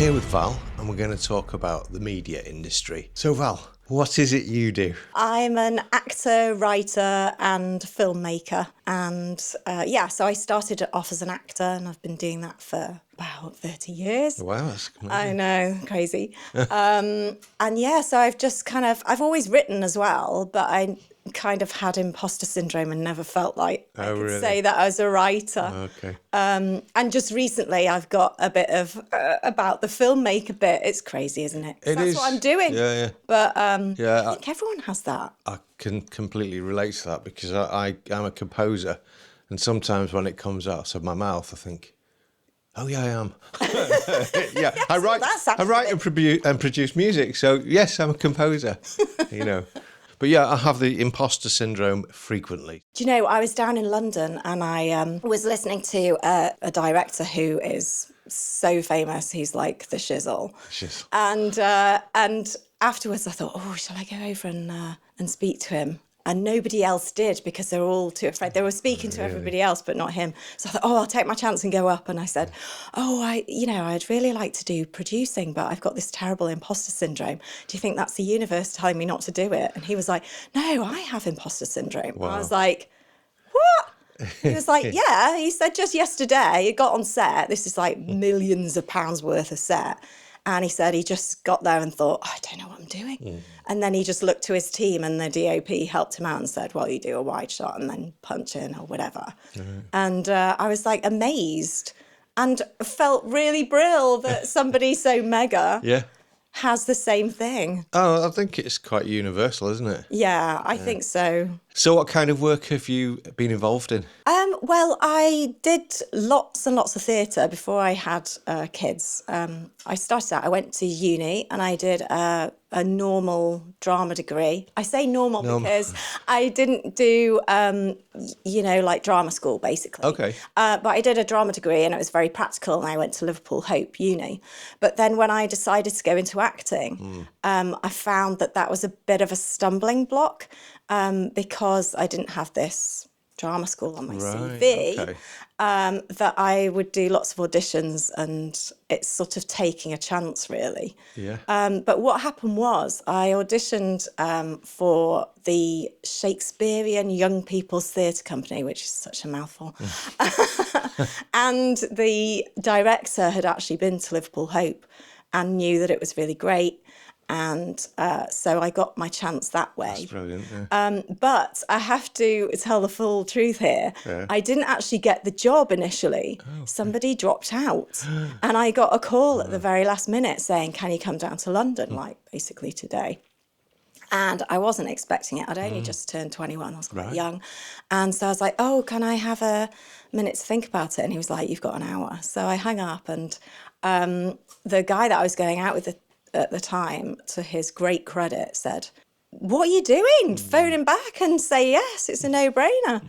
here with Val, and we're going to talk about the media industry. So Val, what is it you do? I'm an actor, writer and filmmaker. And so I started off as an actor and I've been doing that for about 30 years. Wow, that's amazing. I know, crazy. So I've always written as well, but I kind of had imposter syndrome and never felt like I could say that I was a writer. Okay. And just recently I've got a bit of about the filmmaker bit. It's crazy, isn't it? That's what I'm doing. Yeah. But I think everyone has that. I can completely relate to that because I'm a composer, and sometimes when it comes out of my mouth, I think, oh yeah, I am. Yeah, I write and produce music, so yes, I'm a composer. But yeah, I have the imposter syndrome frequently. Do you know, I was down in London and I was listening to a director who is so famous. He's like the shizzle. And afterwards I thought, oh, shall I go over and speak to him? And nobody else did because they were all too afraid. They were speaking to everybody else, but not him. So I thought, I'll take my chance and go up. And I said, I'd really like to do producing, but I've got this terrible imposter syndrome. Do you think that's the universe telling me not to do it? And he was like, no, I have imposter syndrome. Wow. And I was like, what? He was like, yeah. He said just yesterday, he got on set. This is like millions of pounds worth of set. And he said he just got there and thought, I don't know what I'm doing. Mm. And then he just looked to his team and the DOP helped him out and said, well, you do a wide shot and then punch in or whatever. Mm. And I was like amazed and felt really brill that somebody so mega has the same thing. Oh, I think it's quite universal, isn't it? Yeah, I think so. So what kind of work have you been involved in? Well, I did lots and lots of theatre before I had kids. I started out, I went to uni and I did a normal drama degree. I say normal because I didn't do, like drama school, basically. Okay. But I did a drama degree and it was very practical and I went to Liverpool Hope Uni. But then when I decided to go into acting, I found that was a bit of a stumbling block because I didn't have this drama school on my CV, that I would do lots of auditions and it's sort of taking a chance, really. Yeah. But what happened was I auditioned for the Shakespearean Young People's Theatre Company, which is such a mouthful. And the director had actually been to Liverpool Hope and knew that it was really great. And so I got my chance that way. That's brilliant, yeah. But I have to tell the full truth here. Yeah. I didn't actually get the job initially. Oh, somebody dropped out. And I got a call at the very last minute saying, can you come down to London, like basically today? And I wasn't expecting it. I'd only just turned 21. I was quite young. And so I was like, oh, can I have a minute to think about it? And he was like, you've got an hour. So I hung up and the guy that I was going out with at the time, to his great credit, said, what are you doing? Phone him back and say yes, it's a no-brainer.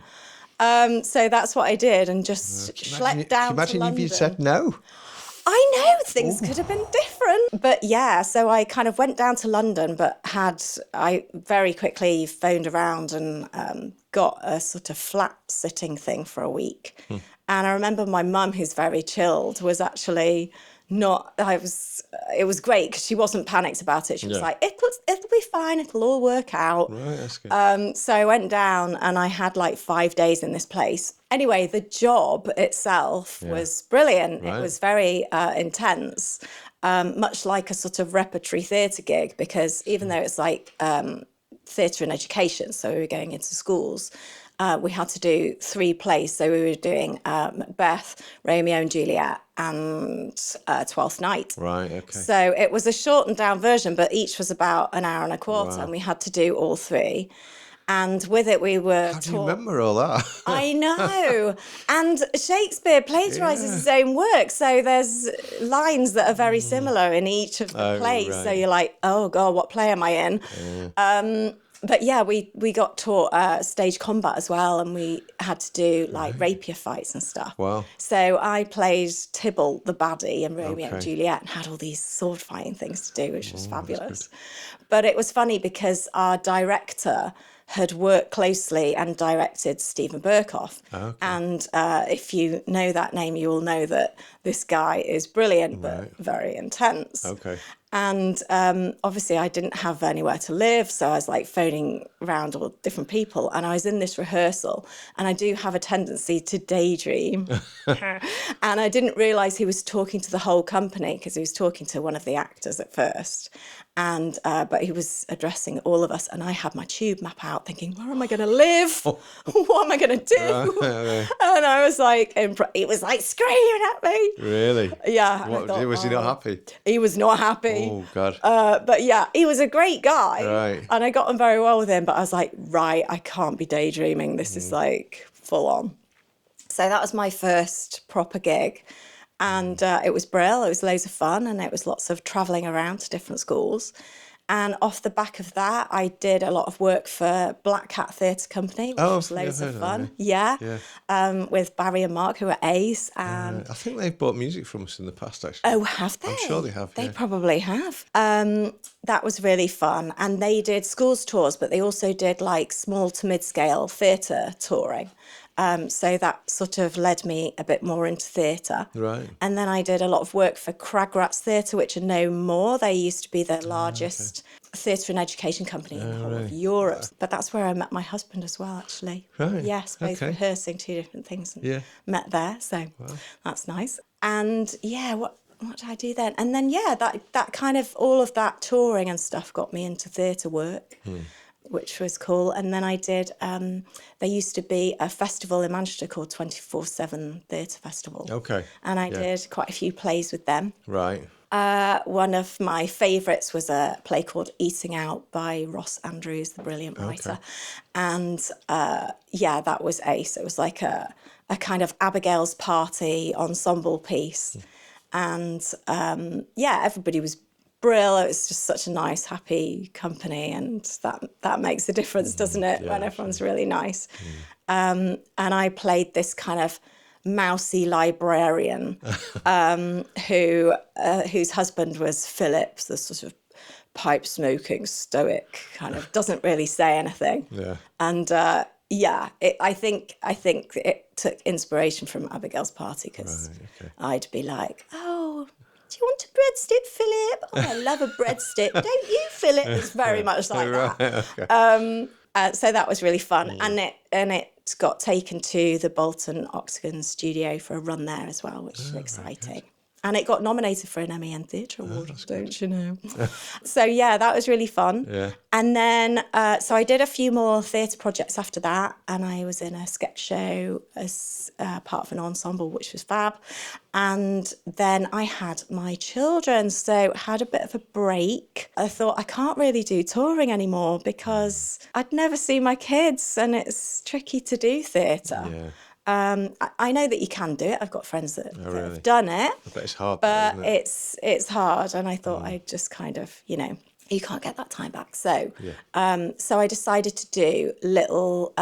So that's what I did and just schlepped down to London. Imagine if you said no. I know, things could have been different. But yeah, so I kind of went down to London, but I very quickly phoned around and got a sort of flat sitting thing for a week. And I remember my mum, who's very chilled, was actually... it was great because she wasn't panicked about it. She was like, it'll be fine, it'll all work out. Right, that's good. So I went down and I had like 5 days in this place. Anyway, the job itself was brilliant. Right. It was very intense, much like a sort of repertory theatre gig, because even though it's like theatre and education, so we were going into schools, we had to do 3 plays. So we were doing Macbeth, Romeo and Juliet, and Twelfth Night. Right, okay. So it was a shortened down version, but each was about an hour and a quarter, and we had to do all 3. And with it, we were How do you remember all that? I know. And Shakespeare plagiarises his own work. So there's lines that are very similar in each of the plays. Right. So you're like, oh, God, what play am I in? Yeah. But yeah, we got taught stage combat as well, and we had to do like rapier fights and stuff. Wow. So I played Tybalt, the baddie, in Romeo and Juliet, and had all these sword fighting things to do, which was fabulous. But it was funny because our director had worked closely and directed Stephen Burkoff. Okay. And if you know that name, you will know that this guy is brilliant, but very intense. Okay. And obviously I didn't have anywhere to live, so I was like phoning around all different people, and I was in this rehearsal, and I do have a tendency to daydream. And I didn't realise he was talking to the whole company, because he was talking to one of the actors at first, and but he was addressing all of us, and I had my tube map out thinking, where am I going to live? What am I going to do? And I was like, he was like screaming at me. Really? Yeah. Was he not happy? He was not happy. Oh, God. But yeah, he was a great guy. Right. And I got on very well with him, but I was like, right, I can't be daydreaming. This is like full on. So that was my first proper gig. And it was brilliant. It was loads of fun, and it was lots of travelling around to different schools. And off the back of that, I did a lot of work for Black Cat Theatre Company, which was loads of fun. With Barry and Mark, who are ace. And I think they've bought music from us in the past, actually. oh, have they? I'm sure they have. They probably have. That was really fun. And they did schools tours, but they also did like small to mid-scale theatre touring. So that sort of led me a bit more into theatre. Right. And then I did a lot of work for CragRats Theatre, which are no more. They used to be the largest theatre and education company in the whole of Europe. But that's where I met my husband as well, actually. Right. Yes, both rehearsing two different things and met there. So that's nice. And yeah, what did I do then? And then, that kind of, all of that touring and stuff got me into theatre work. Which was cool. And then I did, there used to be a festival in Manchester called 24/7 Theatre Festival. Okay. And I did quite a few plays with them. Right. One of my favourites was a play called Eating Out by Ross Andrews, the brilliant writer. And that was ace. It was like a kind of Abigail's Party ensemble piece. And everybody was brill. It was just such a nice, happy company, and that makes a difference, doesn't it? When everyone's really nice. And I played this kind of mousy librarian whose husband was Philip, the sort of pipe smoking stoic kind of doesn't really say anything. Yeah. And I think it took inspiration from Abigail's Party, because I'd be like, oh, do you want a breadstick, Philip? Oh, I love a breadstick. Don't you, Philip? It's very much like that. So that was really fun. And it got taken to the Bolton Octagon studio for a run there as well, which is exciting. And it got nominated for an Emmy and Theatre Award, don't you know? So, that was really fun. Yeah. And then, so I did a few more theatre projects after that, and I was in a sketch show as part of an ensemble, which was fab. And then I had my children, so had a bit of a break. I thought, I can't really do touring anymore because I'd never see my kids, and it's tricky to do theatre. Yeah. I know that you can do it. I've got friends that have done it. I bet it's hard. But it's hard. And I thought I'd just kind of, you can't get that time back. So so I decided to do little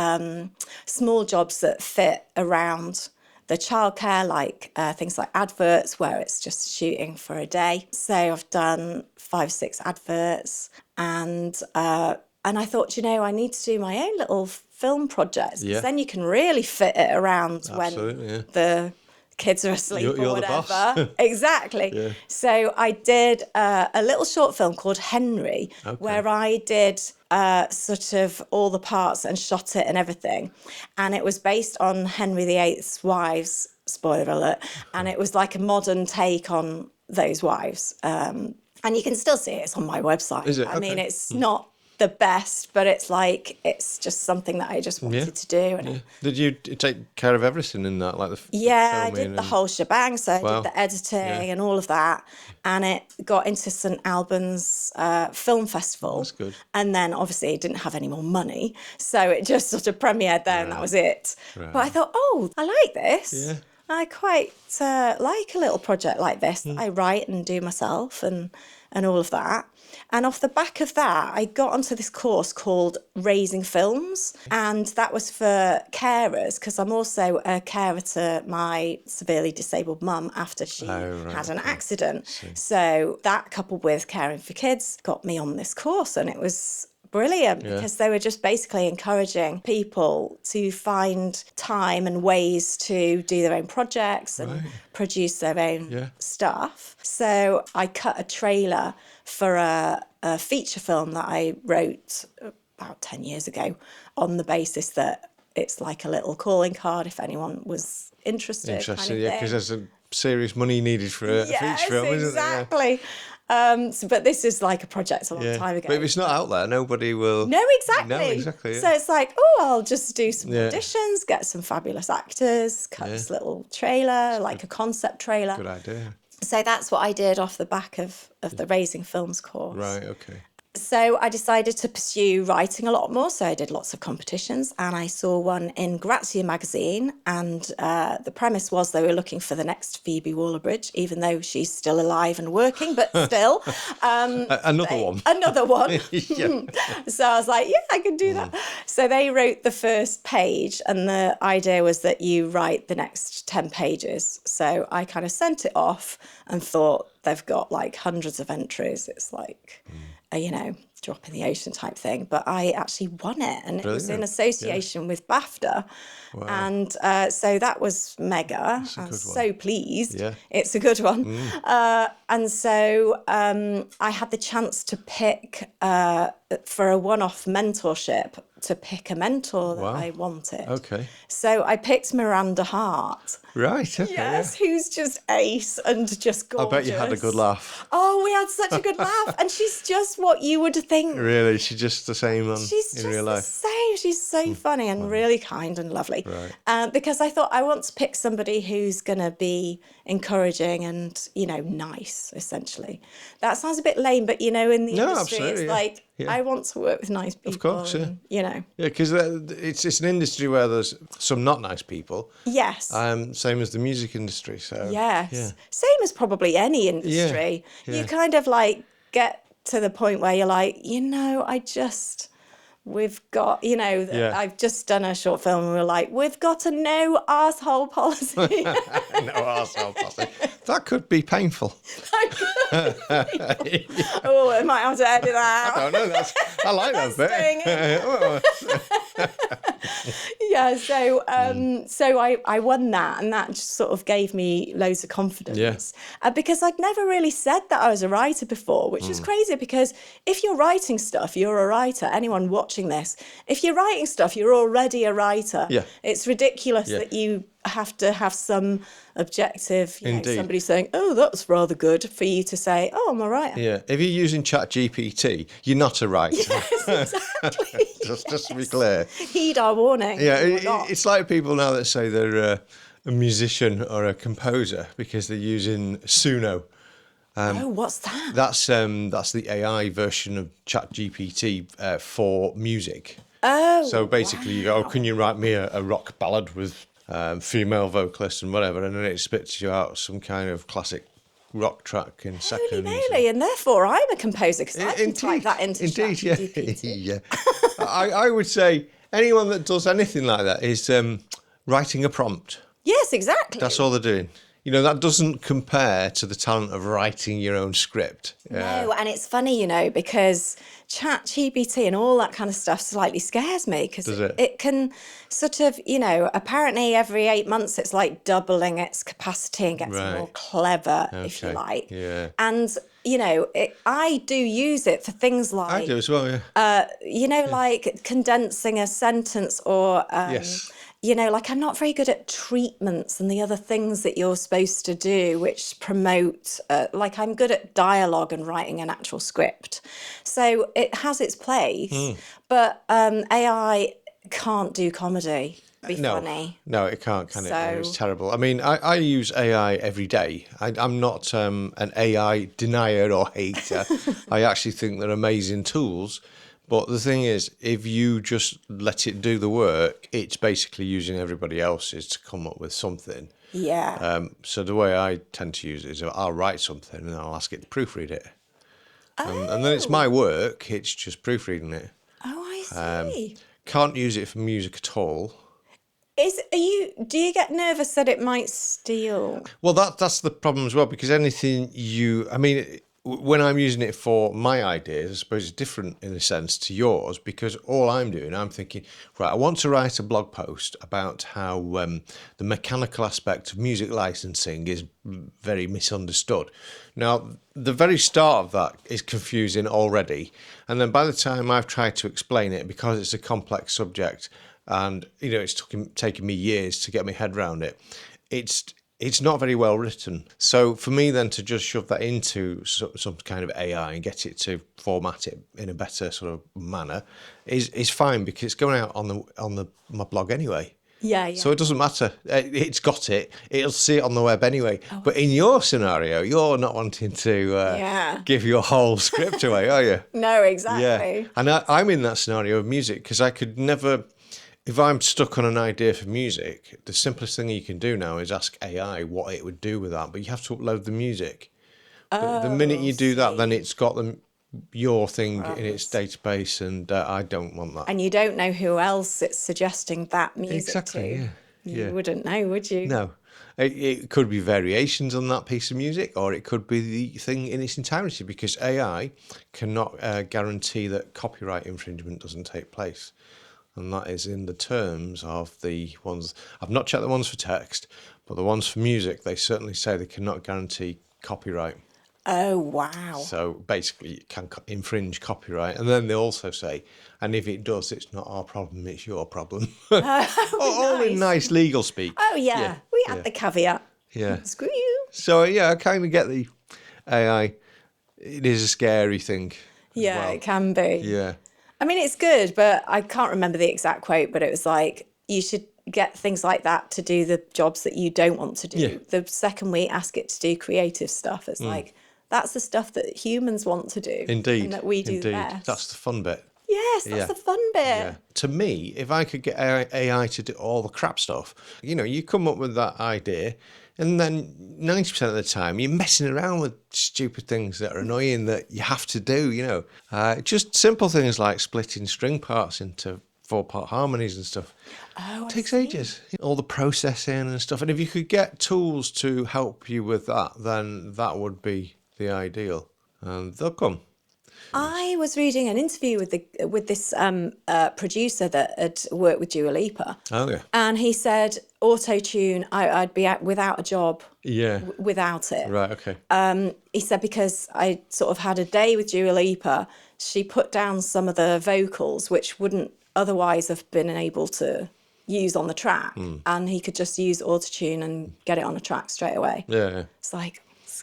small jobs that fit around the childcare, like things like adverts, where it's just shooting for a day. So I've done 5-6 adverts, and I thought, I need to do my own little film projects, because then you can really fit it around when the kids are asleep or whatever. The boss. Exactly. Yeah. So I did a little short film called Henry, where I did sort of all the parts and shot it and everything. And it was based on Henry VIII's wives, spoiler alert, and it was like a modern take on those wives. And you can still see it. It's on my website. Is it? I mean, it's not the best, but it's just something that I just wanted to do. And did you take care of everything in that, like the I did the whole shebang. So I did the editing and all of that, and it got into St Albans Film Festival. That's good. And then obviously it didn't have any more money, so it just sort of premiered there, and that was it. Right. But I thought, I like this. Yeah. I quite like a little project like this that I write and do myself and all of that. And off the back of that, I got onto this course called Raising Films. And that was for carers, because I'm also a carer to my severely disabled mum after she had an accident. So that, coupled with caring for kids, got me on this course. And it was brilliant because they were just basically encouraging people to find time and ways to do their own projects and produce their own stuff. So I cut a trailer for a feature film that I wrote about 10 years ago on the basis that it's like a little calling card if anyone was interested. Interesting, because there's a serious money needed for a feature film, isn't exactly. But this is like a project a long time ago. But if it's not out there, nobody will... No, exactly. So it's like, I'll just do some auditions, get some fabulous actors, cut this little trailer, like a concept trailer. Good idea. So that's what I did off the back of the Raising Films course. Right, okay. So I decided to pursue writing a lot more. So I did lots of competitions and I saw one in Grazia magazine. And the premise was they were looking for the next Phoebe Waller-Bridge, even though she's still alive and working, but still. Another one. So I was like, I can do that. So they wrote the first page and the idea was that you write the next 10 pages. So I kind of sent it off and thought they've got like hundreds of entries. It's like... drop in the ocean type thing. But I actually won it. And it was in association with BAFTA. Wow. And so that was mega. I'm so pleased. Yeah. It's a good one. And so I had the chance to pick, for a one-off mentorship, to pick a mentor that I wanted. Okay. So I picked Miranda Hart. Right, okay. Yes, who's just ace and just gorgeous. I bet you had a good laugh. Oh, we had such a good laugh. And she's just what you would think. Really? She's just the same in real life? She's just the same. She's so funny and really kind and lovely. Right. Because I thought I want to pick somebody who's going to be encouraging and, nice, essentially. That sounds a bit lame, but, in the industry, it's like, I want to work with nice people. Of course, and, Yeah, because it's an industry where there's some not nice people. Yes. Same as the music industry. So yes. Yeah. Same as probably any industry. Yeah. You kind of like get to the point where you're like, we've got, I've just done a short film and we're like, we've got a no arsehole policy. No arsehole policy. That could be painful. Oh, I might have to edit that out. I don't know. I like that bit. Yeah, so I won that, and that just sort of gave me loads of confidence. Yeah. Because I'd never really said that I was a writer before, which is crazy because if you're writing stuff, you're a writer. Anyone watching this, if you're writing stuff, you're already a writer. Yeah. It's ridiculous that you have to have some objective, somebody saying, oh, that was rather good, for you to say, oh, I'm a writer. Yeah, if you're using ChatGPT, you're not a writer. Yes, exactly. just to be clear. Heed our warning. Yeah, it's like people now that say they're a musician or a composer because they're using Suno. What's that? That's the AI version of ChatGPT for music. Oh, so basically you go, can you write me a rock ballad with female vocalists and whatever, and then it spits you out some kind of classic rock track in seconds. Holy moly, and therefore I'm a composer because I can type that into ChatGPT. Yeah. I would say anyone that does anything like that is writing a prompt. Yes, exactly. That's all they're doing. That doesn't compare to the talent of writing your own script. No, and it's funny, because ChatGPT and all that kind of stuff slightly scares me because it can sort of, apparently every 8 months it's like doubling its capacity and gets more clever, if you like. Yeah. And, I do use it for things like... I do as well, yeah. Like condensing a sentence or... yes. I'm not very good at treatments and the other things that you're supposed to do, which promote, I'm good at dialogue and writing an actual script. So it has its place, but AI can't do comedy. Funny. No, it can't, can it? It's terrible. I mean, I use AI every day. I'm not an AI denier or hater. I actually think they're amazing tools. But the thing is, if you just let it do the work, it's basically using everybody else's to come up with something. Yeah. So the way I tend to use it is I'll write something and I'll ask it to proofread it. And then it's my work, it's just proofreading it. Oh, I see. Can't use it for music at all. Do you get nervous that it might steal? Well, that's the problem as well, because anything when I'm using it for my ideas, I suppose it's different in a sense to yours, because all I'm doing, I'm thinking, right, I want to write a blog post about how the mechanical aspect of music licensing is very misunderstood. Now, the very start of that is confusing already. And then by the time I've tried to explain it, because it's a complex subject and, it's taken me years to get my head around it, it's not very well written. So for me then to just shove that into some kind of AI and get it to format it in a better sort of manner is fine, because it's going out on my blog anyway. Yeah. So it doesn't matter. It's got it. It'll see it on the web anyway. Oh. But in your scenario, you're not wanting to give your whole script away, are you? No, exactly. Yeah. And I'm in that scenario of music, because I could never... If I'm stuck on an idea for music, the simplest thing you can do now is ask AI what it would do with that, but you have to upload the music. But the minute you do that, then it's got your thing in its database, and I don't want that. And you don't know who else it's suggesting that music to. You wouldn't know, would you? No. It could be variations on that piece of music, or it could be the thing in its entirety, because AI cannot guarantee that copyright infringement doesn't take place. And that is in the terms of the ones... I've not checked the ones for text, but the ones for music, they certainly say they cannot guarantee copyright. Oh, wow. So basically, it can infringe copyright. And then they also say, and if it does, it's not our problem, it's your problem. All in nice legal speak. Oh, yeah. We add the caveat. Yeah. Screw you. So, I kind of get the AI. It is a scary thing. Yeah, it can be. Yeah. I mean, it's good, but I can't remember the exact quote, but it was like, you should get things like that to do the jobs that you don't want to do. Yeah. The second we ask it to do creative stuff, it's like, that's the stuff that humans want to do. Indeed. And that we do the best. That's the fun bit. Yes, that's the fun bit. Yeah. To me, if I could get AI to do all the crap stuff, you come up with that idea, and then 90% of the time you're messing around with stupid things that are annoying that you have to do, just simple things like splitting string parts into 4-part harmonies and stuff. Oh, it takes ages. All the processing and stuff. And if you could get tools to help you with that, then that would be the ideal. And they'll come. I was reading an interview with this producer that had worked with Dua Lipa. Oh, yeah. And he said, auto-tune, I'd be without a job without it. Right, okay. He said, because I sort of had a day with Dua Lipa, she put down some of the vocals, which wouldn't otherwise have been able to use on the track. And he could just use auto-tune and get it on a track straight away. Yeah. It's like...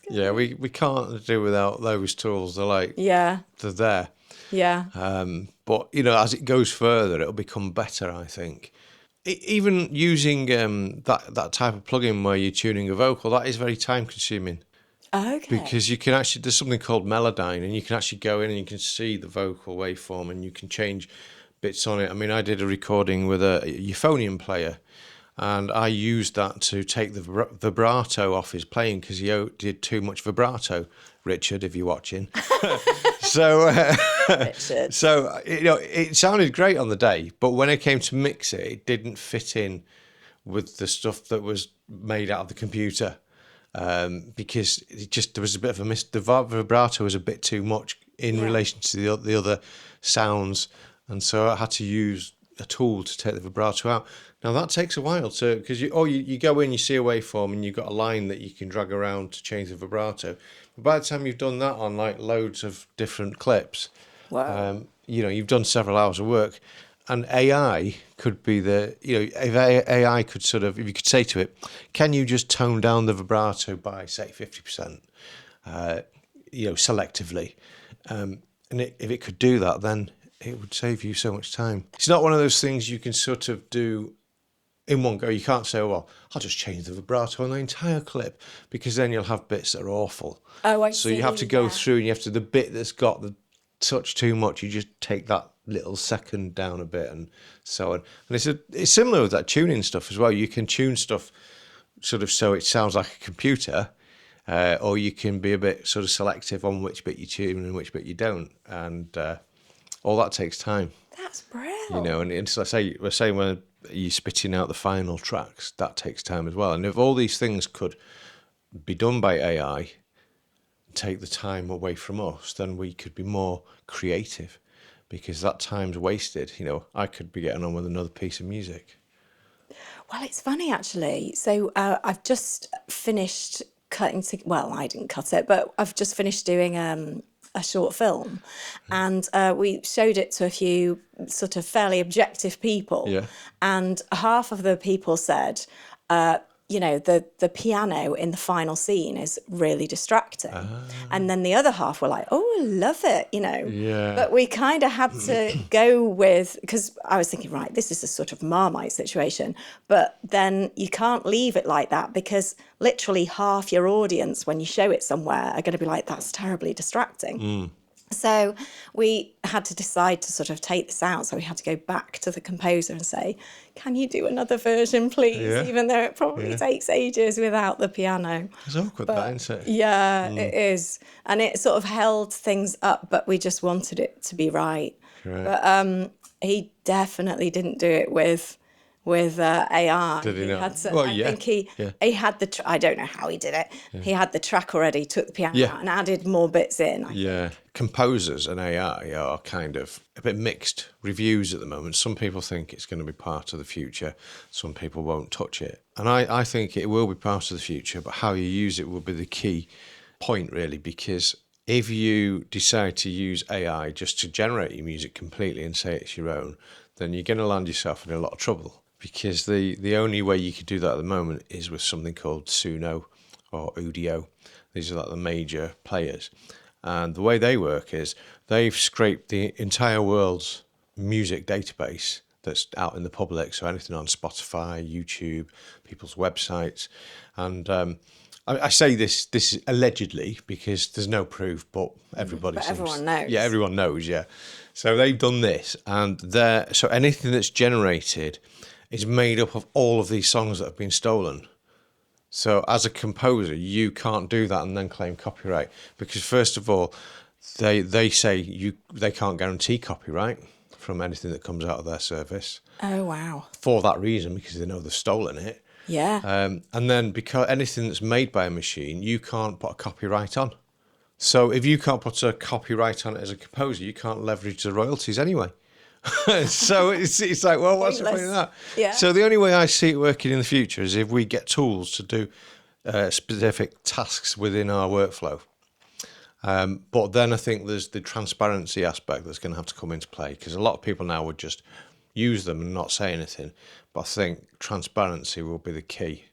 Yeah, we can't do without those tools. They're like, they're there. Yeah. But, as it goes further, it'll become better, I think. Even using that type of plugin where you're tuning a vocal, that is very time consuming. Okay. Because you can actually, there's something called Melodyne, and you can actually go in and you can see the vocal waveform and you can change bits on it. I mean, I did a recording with a euphonium player, and I used that to take the vibrato off his playing, because he did too much vibrato. Richard, if you're watching. Richard. So, it sounded great on the day, but when it came to mix it, it didn't fit in with the stuff that was made out of the computer, because there was a bit of a miss. The vibrato was a bit too much in relation to the other sounds, and so I had to use a tool to take the vibrato out. Now that takes a while because you go in, you see a waveform, and you've got a line that you can drag around to change the vibrato. But by the time you've done that on like loads of different clips, wow. You've done several hours of work. And AI could be if AI could if you could say to it, can you just tone down the vibrato by say 50%, selectively, and if it could do that, then it would save you so much time. It's not one of those things you can sort of do in one go. You can't say, well, I'll just change the vibrato on the entire clip, because then you'll have bits that are awful. Oh, I see. So you have to go through, and you have to, the bit that's got the touch too much, you just take that little second down a bit, and so on. And it's similar with that tuning stuff as well. You can tune stuff sort of so it sounds like a computer, or you can be a bit sort of selective on which bit you tune and which bit you don't, and all that takes time. That's brilliant. And it's like we're saying when you're spitting out the final tracks, that takes time as well. And if all these things could be done by AI, take the time away from us, then we could be more creative, because that time's wasted. You know, I could be getting on with another piece of music. Well, it's funny actually. So I've just finished cutting. Well, I didn't cut it, but I've just finished doing a short film, and we showed it to a few sort of fairly objective people. Yeah. And half of the people said, you know, the piano in the final scene is really distracting. And then the other half were like, oh, I love it, you know. Yeah. But we kind of had to go with, because I was thinking, right, this is a sort of Marmite situation. But then you can't leave it like that, because literally half your audience, when you show it somewhere, are going to be like, that's terribly distracting. So we had to decide to sort of take this out. So we had to go back to the composer and say, can you do another version, please? Yeah. Even though it probably takes ages without the piano. It's awkward, that, isn't it? Yeah, it is. And it sort of held things up, but we just wanted it to be right. Right. But he definitely didn't do it with AI. Did he not? Had to, Well, I yeah. think he had the, I don't know how he did it. Yeah. He had the track already, took the piano out and added more bits in. Yeah. Composers and AI are kind of a bit mixed reviews at the moment. Some people think it's going to be part of the future. Some people won't touch it. And I think it will be part of the future, but how you use it will be the key point, really, because if you decide to use AI just to generate your music completely and say it's your own, then you're going to land yourself in a lot of trouble. Because the only way you could do that at the moment is with something called Suno or Udio. These are like the major players. And the way they work is they've scraped the entire world's music database that's out in the public. So anything on Spotify, YouTube, people's websites. And I say this is allegedly because there's no proof, but everyone knows. Yeah, everyone knows, yeah. So they've done this, and so anything that's generated is made up of all of these songs that have been stolen. So as a composer, you can't do that and then claim copyright, because first of all, they say they can't guarantee copyright from anything that comes out of their service. Oh, wow. For that reason, because they know they've stolen it. Yeah. And then because anything that's made by a machine, you can't put a copyright on. So if you can't put a copyright on it as a composer, you can't leverage the royalties anyway. So it's like, well, what's the point of that? Yeah. So the only way I see it working in the future is if we get tools to do specific tasks within our workflow. But then I think there's the transparency aspect that's going to have to come into play, because a lot of people now would just use them and not say anything. But I think transparency will be the key.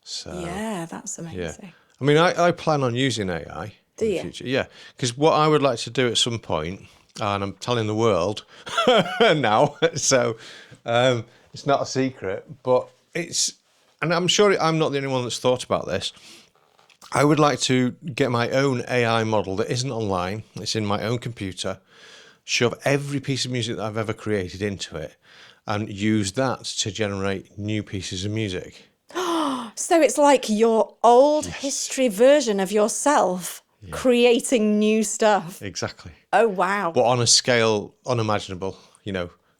So yeah, that's amazing. Yeah. I mean, I plan on using AI in the future. Yeah, because what I would like to do at some point, and I'm telling the world now, so it's not a secret, but and I'm sure I'm not the only one that's thought about this. I would like to get my own AI model that isn't online, it's in my own computer, shove every piece of music that I've ever created into it, and use that to generate new pieces of music. So it's like your old history version of yourself creating new stuff. Exactly. Oh, wow. But on a scale unimaginable,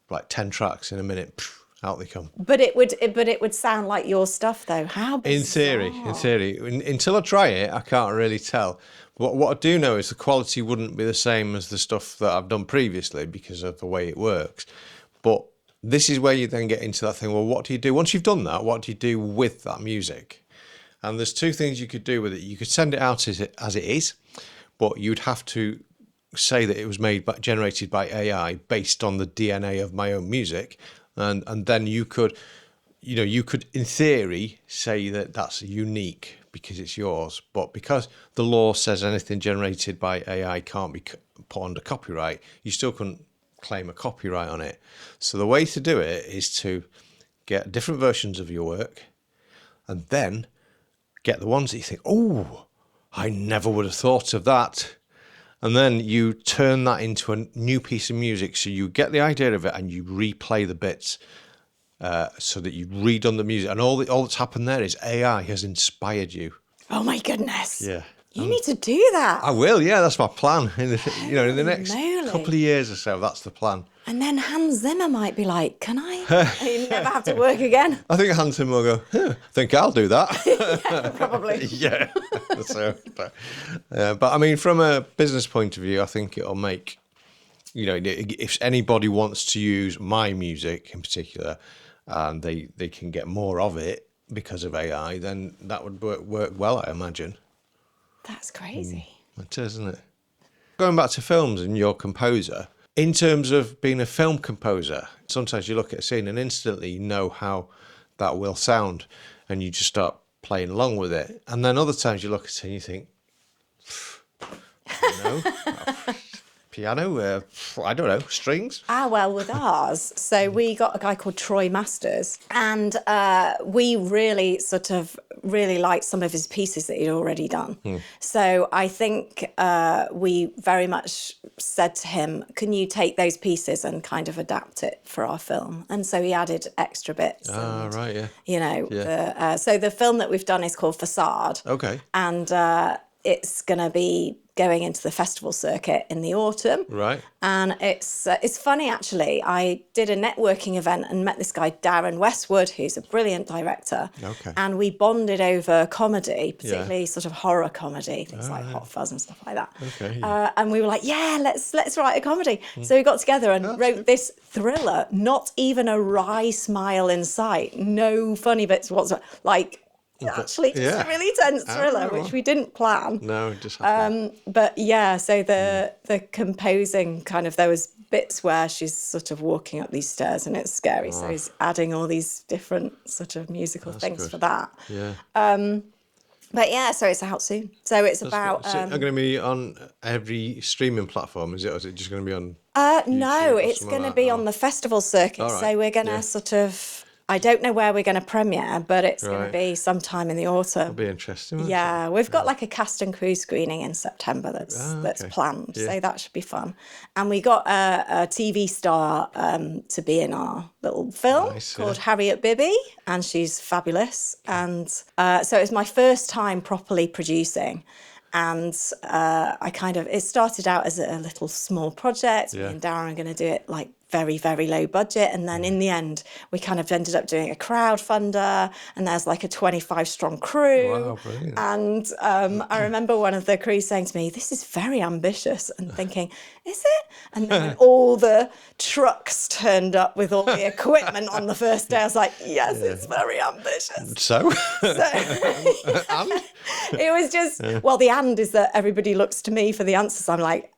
like 10 tracks in a minute, out they come. But it would sound like your stuff, though. How bizarre. In theory. Until I try it, I can't really tell. What I do know is the quality wouldn't be the same as the stuff that I've done previously because of the way it works. But this is where you then get into that thing, well, what do you do? Once you've done that, what do you do with that music? And there's two things you could do with it. You could send it out as it is, but you'd have to say that it was generated by AI based on the DNA of my own music. And then you could in theory say that that's unique because it's yours. But because the law says anything generated by AI can't be put under copyright, you still couldn't claim a copyright on it. So the way to do it is to get different versions of your work and then get the ones that you think, oh, I never would have thought of that. And then you turn that into a new piece of music. So you get the idea of it and you replay the bits so that you've redone the music. And all that's happened there is AI has inspired you. Oh, my goodness. Yeah. You need to do that. I will, yeah, that's my plan. In the next couple of years or so, that's the plan. And then Hans Zimmer might be like, can I? You never have to work again. I think Hans Zimmer will go, I think I'll do that. Yeah, probably. Yeah. But I mean, from a business point of view, I think it'll make, if anybody wants to use my music in particular, and they can get more of it because of AI, then that would work well, I imagine. That's crazy. It is, isn't it? Going back to films and your composer, in terms of being a film composer, sometimes you look at a scene and instantly you know how that will sound and you just start playing along with it. And then other times you look at it and you think, piano, I don't know, strings? Well, with ours, so we got a guy called Troy Masters, and we really liked some of his pieces that he'd already done. So I think we very much said to him, can you take those pieces and kind of adapt it for our film? And so he added extra bits. Right, yeah. So the film that we've done is called Facade. Okay. And it's going to be going into the festival circuit in the autumn. Right. And it's funny, actually. I did a networking event and met this guy, Darren Westwood, who's a brilliant director. Okay. And we bonded over comedy, particularly sort of horror comedy, things like Hot Fuzz and stuff like that. Okay. Yeah. And we were like, let's write a comedy. So we got together and wrote this thriller, not even a wry smile in sight, no funny bits whatsoever. Actually, just a really tense thriller, which we didn't plan. No, it just happened. But yeah, so the composing kind of, there was bits where she's sort of walking up these stairs and it's scary. So he's adding all these different sort of musical things for that. Yeah. But yeah, so it's out soon. So it's about. So I'm going to be on every streaming platform, is it? Or is it just going to be on? No, it's going to be on the festival circuit. Right. So we're going to sort of. I don't know where we're going to premiere, but it's going to be sometime in the autumn. It'll be interesting. Yeah, we've got like a cast and crew screening in September that's planned, so that should be fun. And we got a TV star to be in our little film called Harriet Bibby, and she's fabulous. And so it was my first time properly producing. And it started out as a little small project. Me and Darren are going to do it like very, very low budget. And then in the end, we kind of ended up doing a crowdfunder, and there's like a 25 strong crew. Wow, brilliant. And I remember one of the crew saying to me, this is very ambitious, and thinking, is it? And then when all the trucks turned up with all the equipment on the first day, I was like, yes, it's very ambitious. So? And? It was just, the and is that everybody looks to me for the answers. I'm like,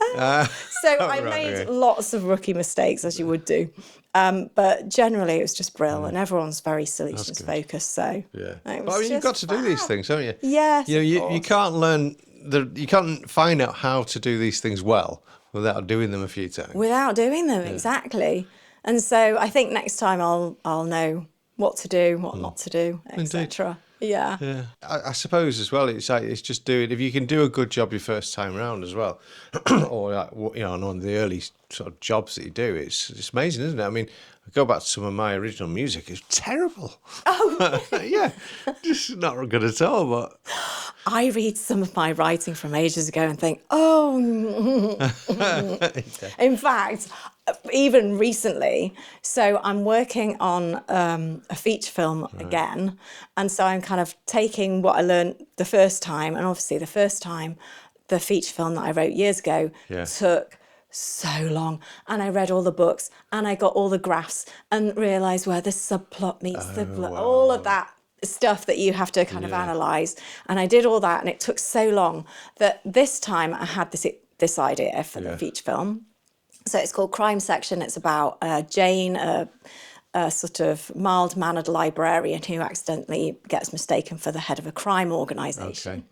So I made lots of rookie mistakes, as you would do. But generally, it was just brilliant, and everyone's very solutions focused. So you've got to do these things, haven't you? Yes. You can't learn you can't find out how to do these things well without doing them a few times. Without doing them, exactly. And so I think next time I'll know what to do, what not to do, etc. Yeah. I suppose as well, it's just doing, if you can do a good job your first time round as well, or on one of the early sort of jobs that you do, it's amazing, isn't it? I mean, I go back to some of my original music, it's terrible. Oh, yeah, just not good at all. But I read some of my writing from ages ago and think, in fact, even recently, so I'm working on a feature film again, and so I'm kind of taking what I learned the first time, and obviously the first time, the feature film that I wrote years ago took so long, and I read all the books, and I got all the graphs, and realised where the subplot meets the plot, all of that stuff that you have to kind of analyse, and I did all that, and it took so long that this time I had this idea for the feature film. So it's called Crime Section. It's about Jane, a sort of mild-mannered librarian who accidentally gets mistaken for the head of a crime organisation.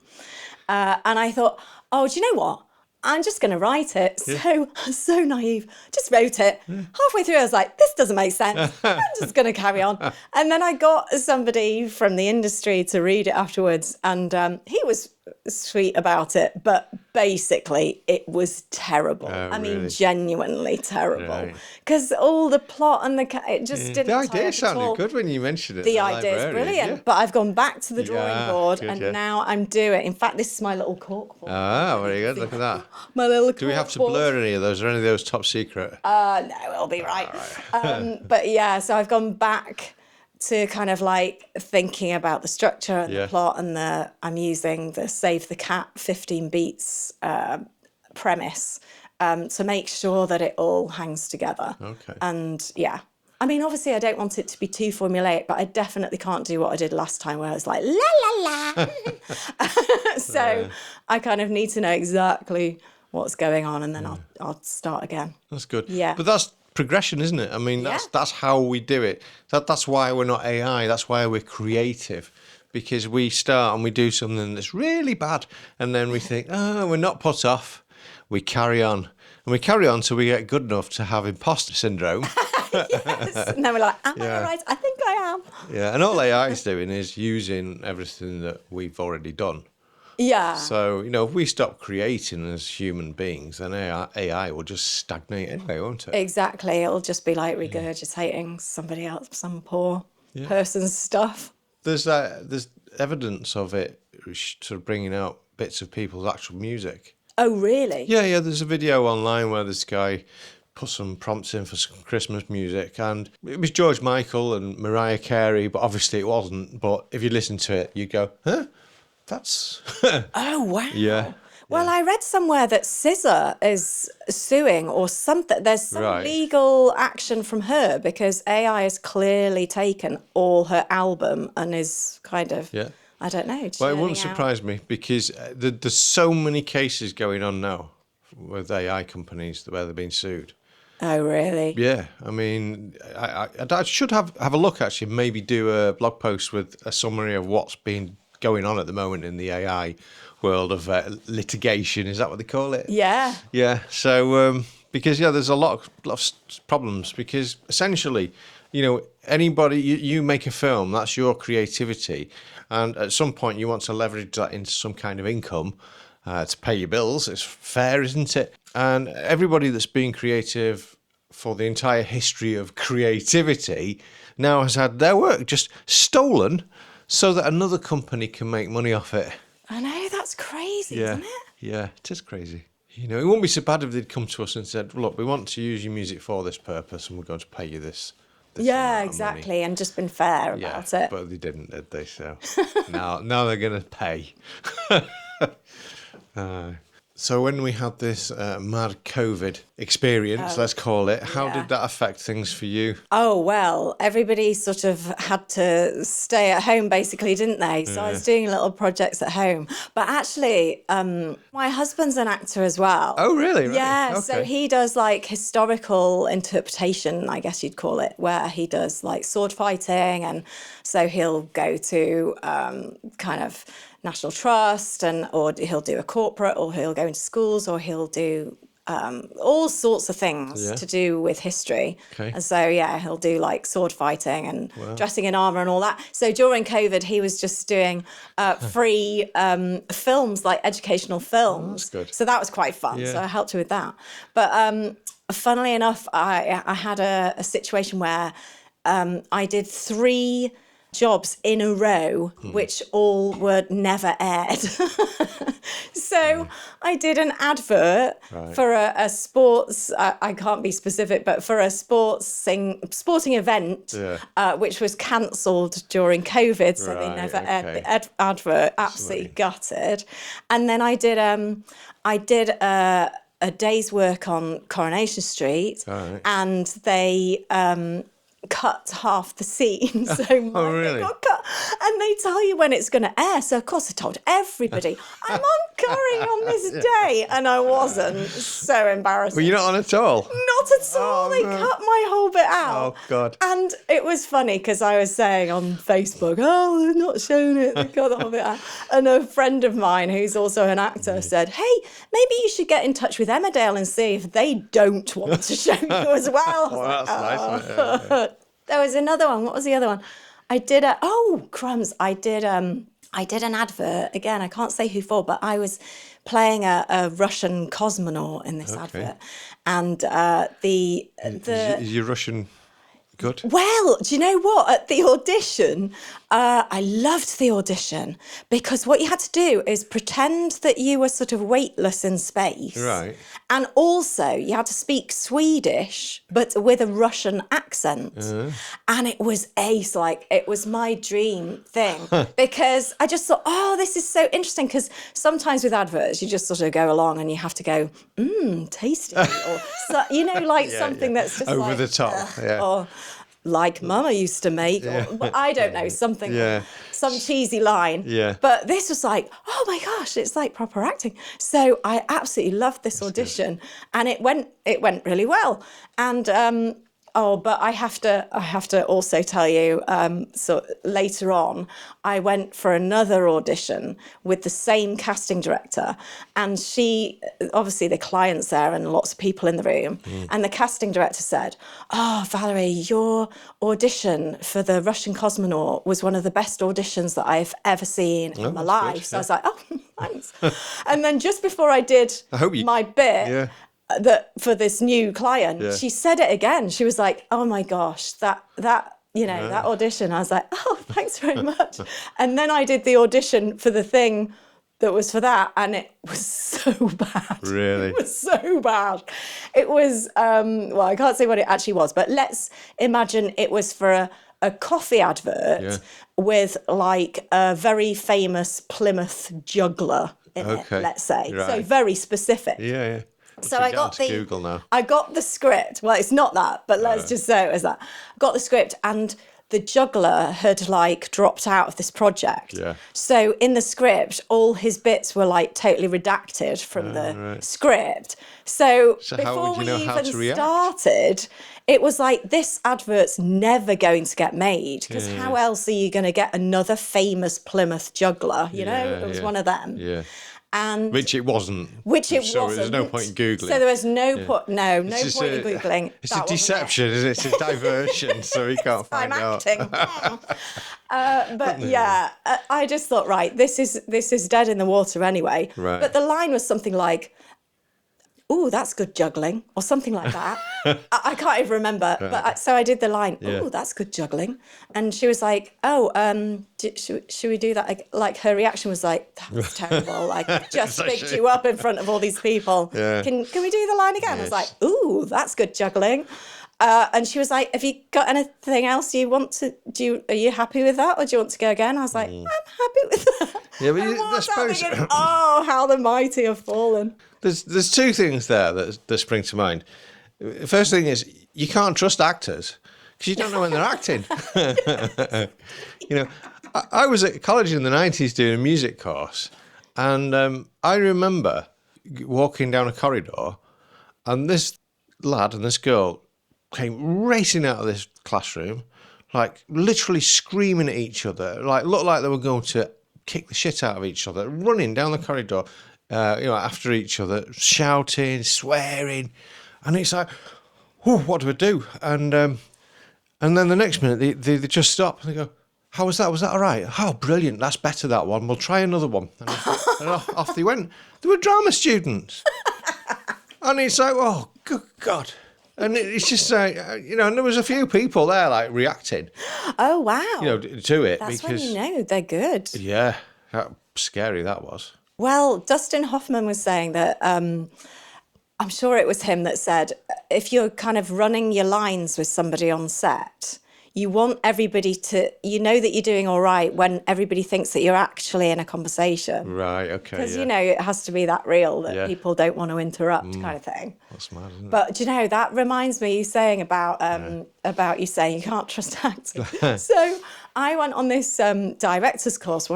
And I thought, do you know what? I'm just going to write it. So naive. Just wrote it. Halfway through, I was like, this doesn't make sense. I'm just going to carry on. And then I got somebody from the industry to read it afterwards, and he was sweet about it, but basically it was terrible. Oh, I mean, really? genuinely terrible. Right. Because all the plot and it just didn't. The idea tie up at sounded all. good when you mentioned it. The idea is brilliant, Yeah. but I've gone back to the drawing board, good, and now I'm doing. In fact, this is my little cork board. Ah, very good. Look at that. My little. Do we have to blur any of those? Are any of those top secret? No, it'll be right. But yeah, so I've gone back to kind of like thinking about the structure and the plot, and I'm using the Save the Cat 15 beats premise to make sure that it all hangs together. Okay. And yeah, I mean, obviously I don't want it to be too formulaic, but I definitely can't do what I did last time where I was like, la, la, la. So I kind of need to know exactly what's going on, and then I'll start again. That's good. Yeah. But that's progression, isn't it? I mean, that's how we do it. That's why we're not AI. That's why we're creative. Because we start and we do something that's really bad, and then we think, oh, we're not put off. We carry on. And we carry on till we get good enough to have imposter syndrome. Yes. And then we're like, am I right? I think I am. Yeah. And all AI is doing is using everything that we've already done. Yeah. So, if we stop creating as human beings, then AI will just stagnate anyway, won't it? Exactly. It'll just be like regurgitating somebody else, some poor person's stuff. There's evidence of it sort of bringing out bits of people's actual music. Oh, really? Yeah. There's a video online where this guy put some prompts in for some Christmas music, and it was George Michael and Mariah Carey, but obviously it wasn't. But if you listen to it, you go, huh? That's... Oh, wow. Yeah. Well, I read somewhere that SZA is suing or something. There's some legal action from her because AI has clearly taken all her album and is kind of, I don't know. Well, it wouldn't surprise me because there's so many cases going on now with AI companies where they're being sued. Oh, really? Yeah. I mean, I should have a look, actually, maybe do a blog post with a summary of what's been going on at the moment in the AI world of litigation. Is that what they call it? Yeah. Yeah. So because there's a lot of problems because essentially, anybody you make a film, that's your creativity, and at some point you want to leverage that into some kind of income to pay your bills. It's fair, isn't it? And everybody that's been creative for the entire history of creativity now has had their work just stolen, so that another company can make money off it. I know, that's crazy, isn't it? Yeah, it is crazy. It wouldn't be so bad if they'd come to us and said, look, we want to use your music for this purpose and we're going to pay you this yeah, exactly, and just been fair about it. But they didn't, did they? So now they're going to pay. So when we had this mad COVID experience, let's call it, how did that affect things for you? Oh, well, everybody sort of had to stay at home, basically, didn't they? So I was doing little projects at home. But actually, my husband's an actor as well. Oh, really? Right. Yeah, okay. So he does like historical interpretation, I guess you'd call it, where he does like sword fighting. And so he'll go to kind of National Trust, or he'll do a corporate, or he'll go into schools, or he'll do all sorts of things to do with history. Okay. And so, he'll do like sword fighting and dressing in armour and all that. So during COVID, he was just doing free films, like educational films. Oh, that's good. So that was quite fun. So I helped her with that. But funnily enough, I had a situation where I did 3 jobs in a row, which all were never aired. So I did an advert for a sports, I can't be specific, but for a sporting event, which was cancelled during COVID, so they never aired the advert. Absolutely gutted. And then I did a day's work on Coronation Street, and they cut half the scene, so mine got cut. And they tell you when it's going to air. So of course I told everybody I'm on Curry on this day, and I wasn't. So embarrassing. Were you not on at all? Not at all. They cut my whole bit out. Oh God! And it was funny because I was saying on Facebook, "Oh, they've not shown it. They cut the whole bit out." And a friend of mine who's also an actor said, "Hey, maybe you should get in touch with Emmerdale and see if they don't want to show you as well." Well, that's nice. There was another one. What was the other one? I did crumbs. I did I did an advert, again, I can't say who for, but I was playing a Russian cosmonaut in this advert. And Is your Russian good? Well, do you know what? At the audition, I loved the audition because what you had to do is pretend that you were sort of weightless in space. Right. And also you had to speak Swedish, but with a Russian accent. And it was ace, like it was my dream thing because I just thought, oh, this is so interesting because sometimes with adverts, you just sort of go along and you have to go, tasty. Or, you know, like something that's just over the top. Or like Mama used to make. Or, I don't know, something, some cheesy line. But this was like, oh my gosh, it's like proper acting. So I absolutely loved this audition, and it went really well. And but I have to also tell you, so later on, I went for another audition with the same casting director, and she, obviously the client's there and lots of people in the room, and the casting director said, oh, Valerie, your audition for the Russian cosmonaut was one of the best auditions that I've ever seen in my life. Good, so I was like, oh, thanks. And then just before I did my bit, that for this new client, she said it again. She was like, oh my gosh, that that audition. I was like, oh, thanks very much. And then I did the audition for the thing that was for that, and it was so bad. Really? It was so bad. It was, well, I can't say what it actually was, but let's imagine it was for a coffee advert with like a very famous Plymouth juggler in it, let's say. Right. So very specific. Yeah. So I got Google now. I got the script. Well, it's not that, but let's just say it was that. I got the script, and the juggler had like dropped out of this project. So in the script, all his bits were like totally redacted from the script. So before we even started, it was like, this advert's never going to get made because how else are you going to get another famous Plymouth juggler? You know, it was one of them. And which it wasn't. So there's no point in Googling. So there was no point in Googling. It's a deception, isn't it? It's a diversion, so you can't find out. I'm acting. But I just thought, right, this is dead in the water anyway. Right. But the line was something like, "Ooh, that's good juggling," or something like that. I can't even remember. Right. But so I did the line, "Ooh, that's good juggling," and she was like, "Oh, should we do that?" Like her reaction was like, "That's terrible. Like just picked you up in front of all these people. Can we do the line again?" I was like, "Ooh, that's good juggling." And she was like, "Have you got anything else you want to do? Are you happy with that, or do you want to go again?" I was like, "I'm happy with that." Yeah, but I suppose. Oh, how the mighty have fallen. There's two things there that spring to mind. The first thing is, you can't trust actors because you don't know when they're acting. You know, I was at college in the 90s doing a music course, and I remember walking down a corridor, and this lad and this girl came racing out of this classroom, like literally screaming at each other, like looked like they were going to kick the shit out of each other, running down the corridor, after each other, shouting, swearing, and it's like, oh, what do I do? And then the next minute they just stop and they go, how was that? Was that all right? Oh, brilliant! That's better, that one. We'll try another one. And off they went. They were drama students, and it's like, oh, good God. And it's just like, and there was a few people there like reacting. Oh, wow. To it. That's because, when you know they're good. Yeah, how scary that was. Well, Dustin Hoffman was saying that, I'm sure it was him that said, if you're kind of running your lines with somebody on set, you want everybody to, that you're doing all right when everybody thinks that you're actually in a conversation. Right, okay. Because, it has to be that real that people don't want to interrupt kind of thing. That's mad, isn't it? But, that reminds me, you saying about you saying you can't trust acting. So I went on this director's course,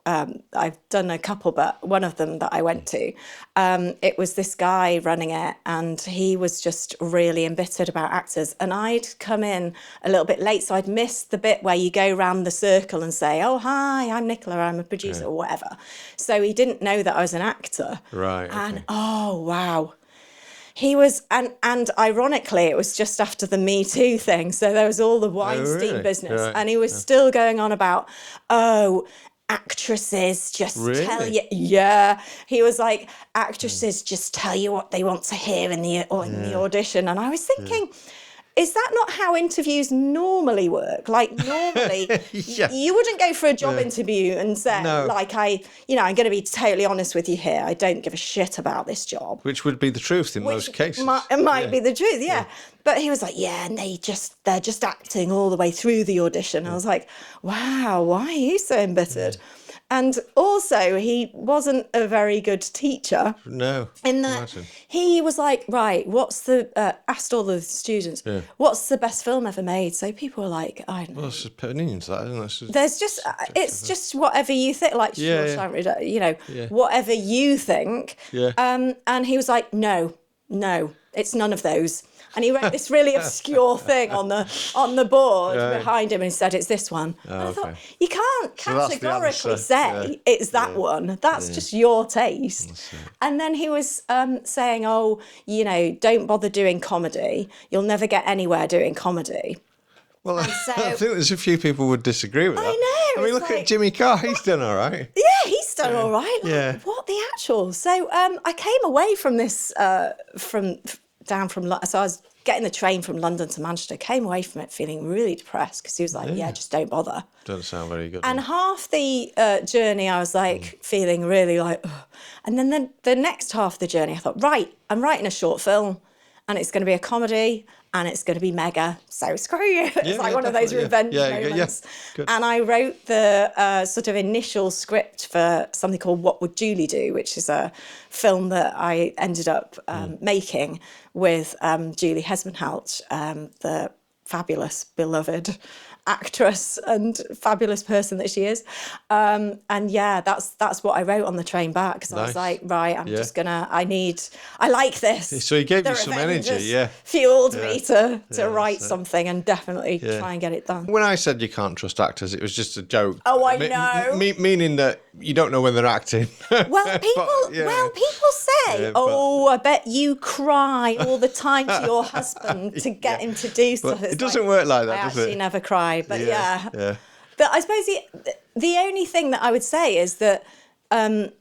I've done a couple, but one of them that I went to, it was this guy running it, and he was just really embittered about actors. And I'd come in a little bit late, so I'd missed the bit where you go round the circle and say, "Oh, hi, I'm Nicola, I'm a producer," or whatever. So he didn't know that I was an actor. Right. Okay. And oh, wow. He was, and ironically, it was just after the Me Too thing. So there was all the Weinstein business. Right. And he was still going on about, actresses just Really? tell you. Yeah, he was like, actresses just tell you what they want to hear in the audition. And I was thinking, is that not how interviews normally work? Like normally, you wouldn't go for a job interview and say, like, I'm going to be totally honest with you here. I don't give a shit about this job. Which would be the truth in most cases. It might be the truth, yeah. But he was like, and they're just acting all the way through the audition. I was like, wow, why are you so embittered? And also, he wasn't a very good teacher. No. In that he was like, right, asked all the students, what's the best film ever made? So people were like, I don't know. Well, it's just opinions, that, isn't it? There's just, it's just whatever you think, like, whatever you think. Yeah. And he was like, no, it's none of those. And he wrote this really obscure thing on the board behind him, and he said, it's this one. I thought, you can't categorically say it's that one. That's just your taste. And then he was saying, don't bother doing comedy. You'll never get anywhere doing comedy. Well, I think there's a few people would disagree with that. I know. I mean, look at Jimmy Carr. He's done all right. Yeah, he's done all right. Like, what the actual? So I came away from this, so I was getting the train from London to Manchester, came away from it feeling really depressed because he was like, just don't bother. Doesn't sound very good. And half the journey I was like feeling really like, ugh. And then the next half of the journey I thought, right, I'm writing a short film and it's going to be a comedy and it's going to be mega, so screw you. It's like one of those revenge moments. And I wrote the sort of initial script for something called What Would Julie Do, which is a film that I ended up making with Julie Hesmondhalgh, the fabulous, beloved actress and fabulous person that she is. And that's what I wrote on the train back, because I was like, right, I'm just gonna, I like this. So he gave you some energy, fueled me to write something and definitely try and get it done. When I said you can't trust actors, it was just a joke. Oh, I know. Meaning that you don't know when they're acting. Well, people say, I bet you cry all the time to your husband to get him to do stuff. It doesn't work like that, does it? I actually never cry, but But I suppose the only thing that I would say is that the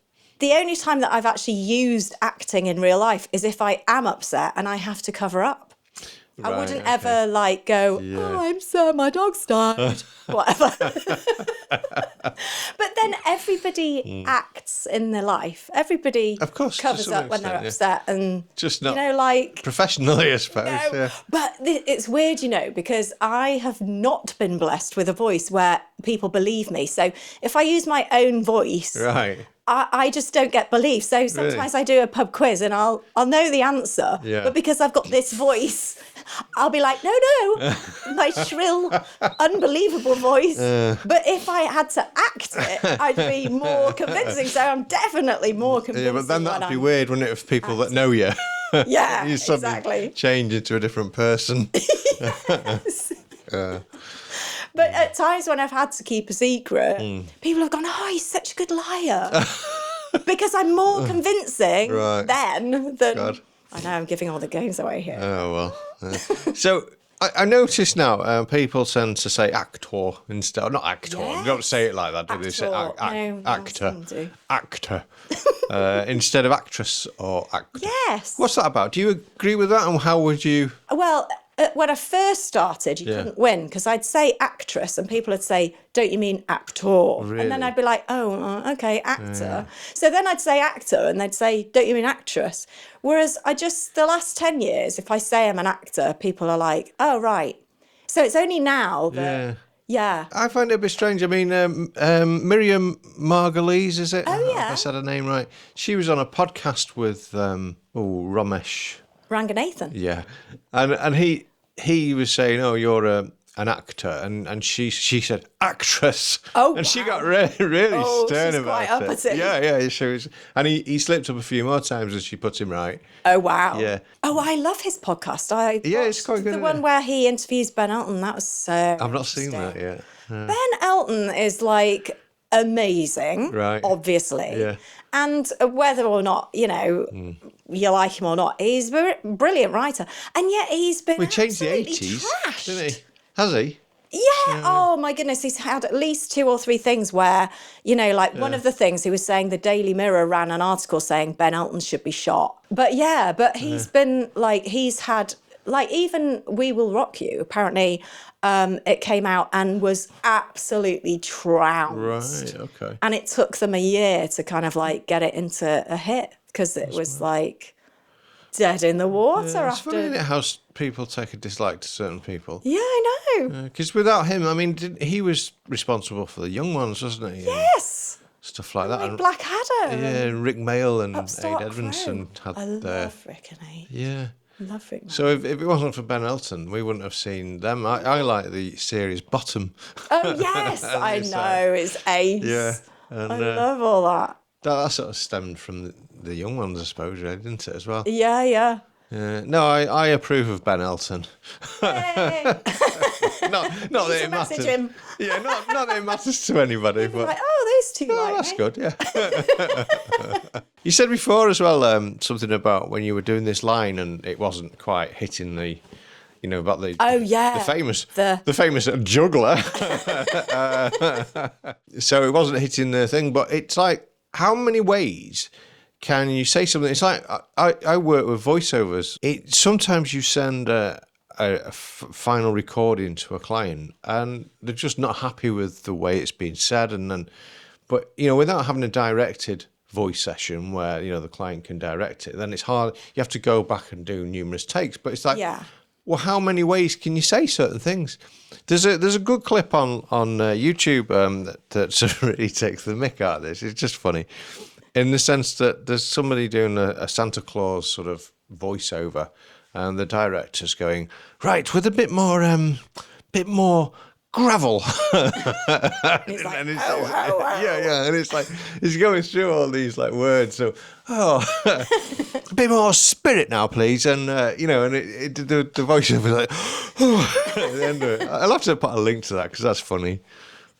only time that I've actually used acting in real life is if I am upset and I have to cover up. I wouldn't ever like go, I'm sad, my dog's died, whatever. But then everybody acts in their life. Everybody, of course, covers up when they're upset, and just not like professionally, I suppose. But it's weird, because I have not been blessed with a voice where people believe me. So if I use my own voice, I just don't get belief. So sometimes I do a pub quiz and I'll know the answer, but because I've got this voice, I'll be like, no, my shrill, unbelievable voice. But if I had to act it, I'd be more convincing. So I'm definitely more convincing. Yeah, but then that'd be weird, wouldn't it, if people that know you, you suddenly change into a different person. But at times when I've had to keep a secret, people have gone, oh, he's such a good liar. Because I'm more convincing then than... God. I know, I'm giving all the games away here. Oh, well. So I notice now people tend to say actor instead. Not actor. Yes. They don't say it like that, do they? Say actor. Instead of actress or actor. Yes. What's that about? Do you agree with that? And how would you... Well... when I first started, you couldn't win, because I'd say actress and people would say, don't you mean actor? Really? And then I'd be like, okay, actor. So then I'd say actor and they'd say, don't you mean actress? Whereas the last 10 years, if I say I'm an actor, people are like, oh, right. So it's only now that... Yeah. I find it a bit strange. I mean, Miriam Margolyes, is it? Oh, yeah. If I said her name right. She was on a podcast with Ramesh Ranganathan. Yeah. And he was saying, oh, you're an actor. And she said, actress. Oh, and she got really stern about quite uppity. it. Yeah. She was, and he slipped up a few more times as she put him right. Oh, wow. Yeah. Oh, I love his podcast. It's quite good. The one where he interviews Ben Elton. That was so I've not seen that yet. Ben Elton is like amazing, obviously. Yeah. And whether or not, you like him or not, he's a brilliant writer. And yet he's been changed the 80s, trashed. didn't he? Has he? Yeah. Oh my goodness. He's had at least 2 or 3 things where, one of the things he was saying, the Daily Mirror ran an article saying Ben Elton should be shot. But he's been he's had even We Will Rock You. Apparently, it came out and was absolutely trounced. Right. Okay. And it took them a year to kind of get it into a hit because it was dead in the water. It's after. funny, isn't it, how people take a dislike to certain people. Yeah, I know. Because without him, I mean, he was responsible for the young ones, wasn't he? Yes. Stuff like that. Like Blackadder. Yeah, and Rick Mayall and Upstart Aid Edmondson had I love Rick and Aid. Yeah. Love Rick Mayall. So if it wasn't for Ben Elton, we wouldn't have seen them. I like the series Bottom. Oh, yes. I know. It's ace. Yeah. And, I love all that. That sort of stemmed from the young ones, I suppose, really, didn't it, as well? Yeah, yeah. No, I approve of Ben Elton. Hey. not that it matters. Him. Yeah, not that it matters to anybody. But those two that's me. good, yeah. You said before as well something about when you were doing this line and it wasn't quite hitting the, about the the famous juggler. So it wasn't hitting the thing, but it's like, how many ways can you say something? It's like I work with voiceovers. Sometimes you send a final recording to a client and they're just not happy with the way it's been said, but without having a directed voice session where the client can direct it, then it's hard. You have to go back and do numerous takes. But it's like, well, how many ways can you say certain things? There's a good clip on YouTube that really takes the mick out of this. It's just funny, in the sense that there's somebody doing a Santa Claus sort of voiceover, and the director's going, right, with a bit more gravel. He's like, and it's like he's going through all these words. So, a bit more spirit now, please. And the voiceover is like, at the end of it. I'll have to put a link to that because that's funny.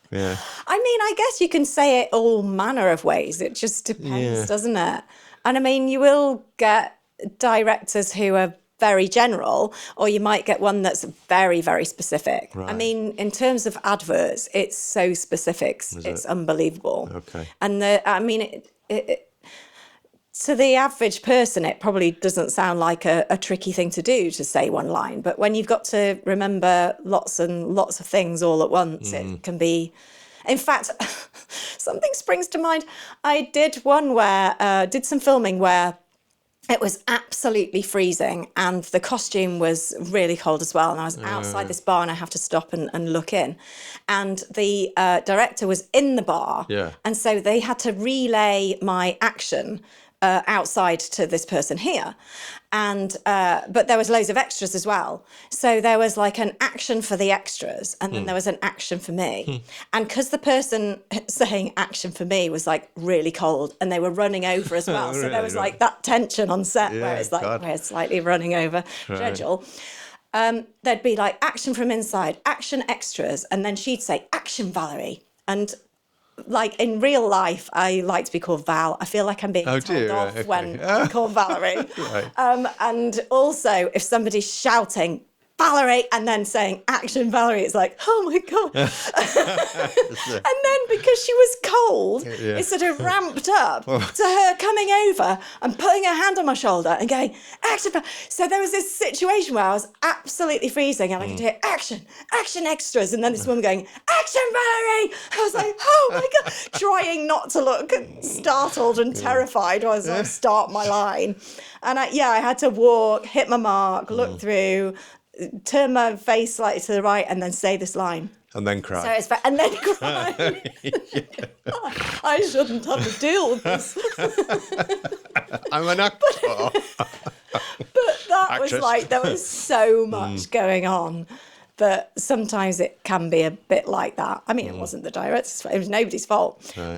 Yeah. I mean, I guess you can say it all manner of ways. It just depends, doesn't it? And I mean, you will get directors who are very general, or you might get one that's very, very specific. Right. I mean, in terms of adverts, it's so specific. It's unbelievable. Okay. And to the average person, it probably doesn't sound like a tricky thing to do to say one line. But when you've got to remember lots and lots of things all at once, it can be... In fact, something springs to mind. I did one where, did some filming where it was absolutely freezing and the costume was really cold as well. And I was outside this bar and I have to stop and look in. And the director was in the bar. Yeah. And so they had to relay my action outside to this person here. And but there was loads of extras as well. So there was an action for the extras and then there was an action for me. And because the person saying action for me was really cold and they were running over as well. So there was that tension on set where it's we're slightly running over schedule. There'd be action from inside, action extras. And then she'd say, action, Valerie. And in real life, I like to be called Val. I feel like I'm being told off when I'm called Valerie. Right. And also, if somebody's shouting, Valerie, and then saying action Valerie, it's oh my God. And then because she was cold, it sort of ramped up to her coming over and putting her hand on my shoulder and going, action. So there was this situation where I was absolutely freezing and I could hear action extras. And then this woman going, action Valerie. I was oh my God, trying not to look startled and terrified as I start my line. And I had to walk, hit my mark, look through, turn my face slightly to the right and then say this line. And then cry. So it's and then cry. I shouldn't have to deal with this. I'm an actor. But that was there was so much going on that sometimes it can be a bit like that. I mean, it wasn't the director's fault, it was nobody's fault. Right.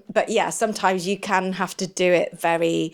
But yeah, sometimes you can have to do it very,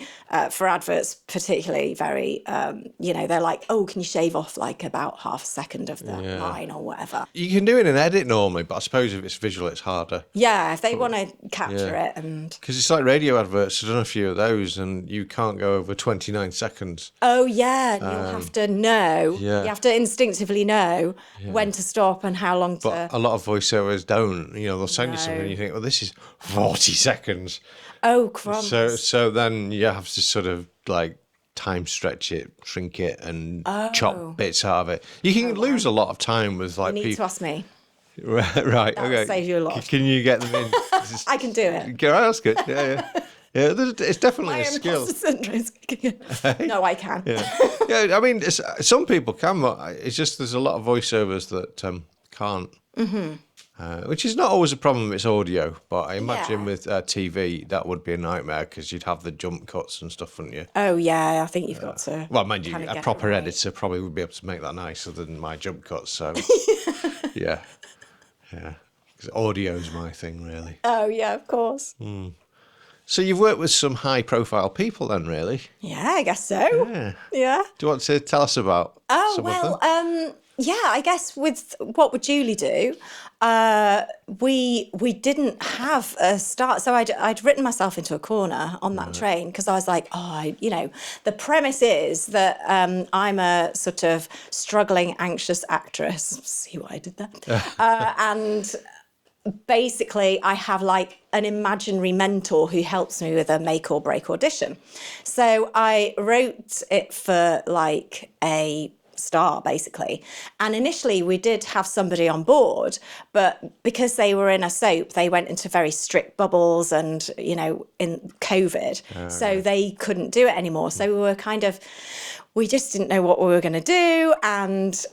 for adverts particularly, very, they're oh, can you shave off about half a second of the line or whatever? You can do it in edit normally, but I suppose if it's visual, it's harder. Yeah, if they want to capture it. And because it's like radio adverts, I've done a few of those, and you can't go over 29 seconds. Oh, yeah, and you'll have to know. Yeah. You have to instinctively know know when to stop and how long to... But a lot of voiceovers don't. You know, they'll send you something and you think, well, this is 40 seconds. Oh, crumbs. So then you have to sort of like time stretch it, shrink it, and chop bits out of it. You can lose a lot of time with like You need to ask me. Right, That'll okay. save you a lot. Can you get them in? I can do it. That's good. Yeah. Yeah, it's definitely a skill. No, I can. Yeah, I mean, some people can, but it's just there's a lot of voiceovers that can't. Which is not always a problem if it's audio, but I imagine with TV that would be a nightmare because you'd have the jump cuts and stuff, wouldn't you? Oh yeah, I think you've got to. Well, mind you, a proper editor probably would be able to make that nicer than my jump cuts. So yeah, because audio is my thing, really. Oh yeah, of course. So you've worked with some high-profile people, then, really? Yeah, I guess so. Yeah. Do you want to tell us about some of them? Yeah, I guess with What Would Julie Do, we didn't have a start. So I'd written myself into a corner on that train because I was like, the premise is that I'm a sort of struggling, anxious actress. See what I did there? And basically I have like an imaginary mentor who helps me with a make or break audition. So I wrote it for like a star basically, and initially we did have somebody on board, but because they were in a soap they went into very strict bubbles and in COVID, so they couldn't do it anymore. So we just didn't know what we were going to do, and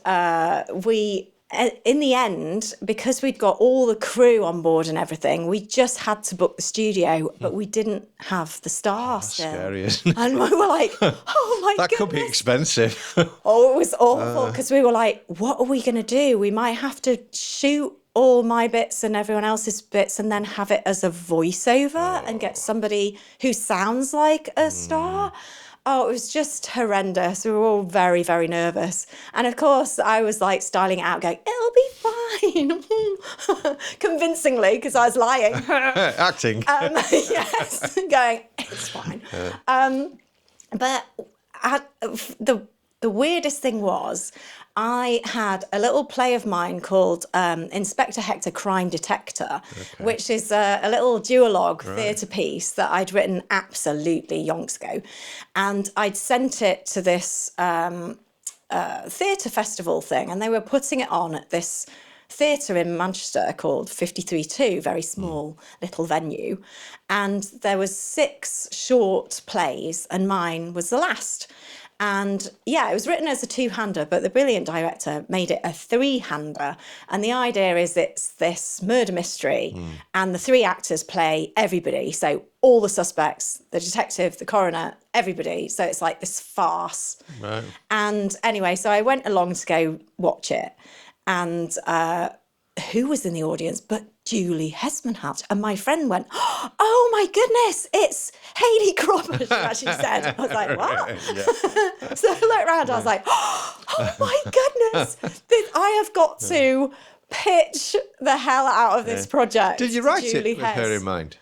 in the end, because we'd got all the crew on board and everything, we just had to book the studio, but we didn't have the star still. Scary, isn't it? And we were like, oh my that goodness. could be expensive. Oh, it was awful because we were like, what are we going to do? We might have to shoot all my bits and everyone else's bits and then have it as a voiceover and get somebody who sounds like a star. Oh, it was just horrendous. We were all very, very nervous. And of course, I was like styling it out, going, it'll be fine. Convincingly, because I was lying. Acting. Yes, going, it's fine. But the weirdest thing was, I had a little play of mine called Inspector Hector Crime Detector, which is a little duologue theatre piece that I'd written absolutely yonks ago. And I'd sent it to this theatre festival thing, and they were putting it on at this theatre in Manchester called 53-2, very small little venue. And there was 6 short plays, and mine was the last. And yeah, it was written as a 2-hander, but the brilliant director made it a 3-hander. And the idea is it's this murder mystery and the 3 actors play everybody. So all the suspects, the detective, the coroner, everybody. So it's like this farce. Right. And anyway, so I went along to go watch it. And who was in the audience but Julie Hesmondhalgh? And my friend went, oh my goodness, it's Hayley Cropper, she actually said. I was like, what? So I looked around, I was like, oh my goodness, I have got to pitch the hell out of this project. Did you write it with her in mind?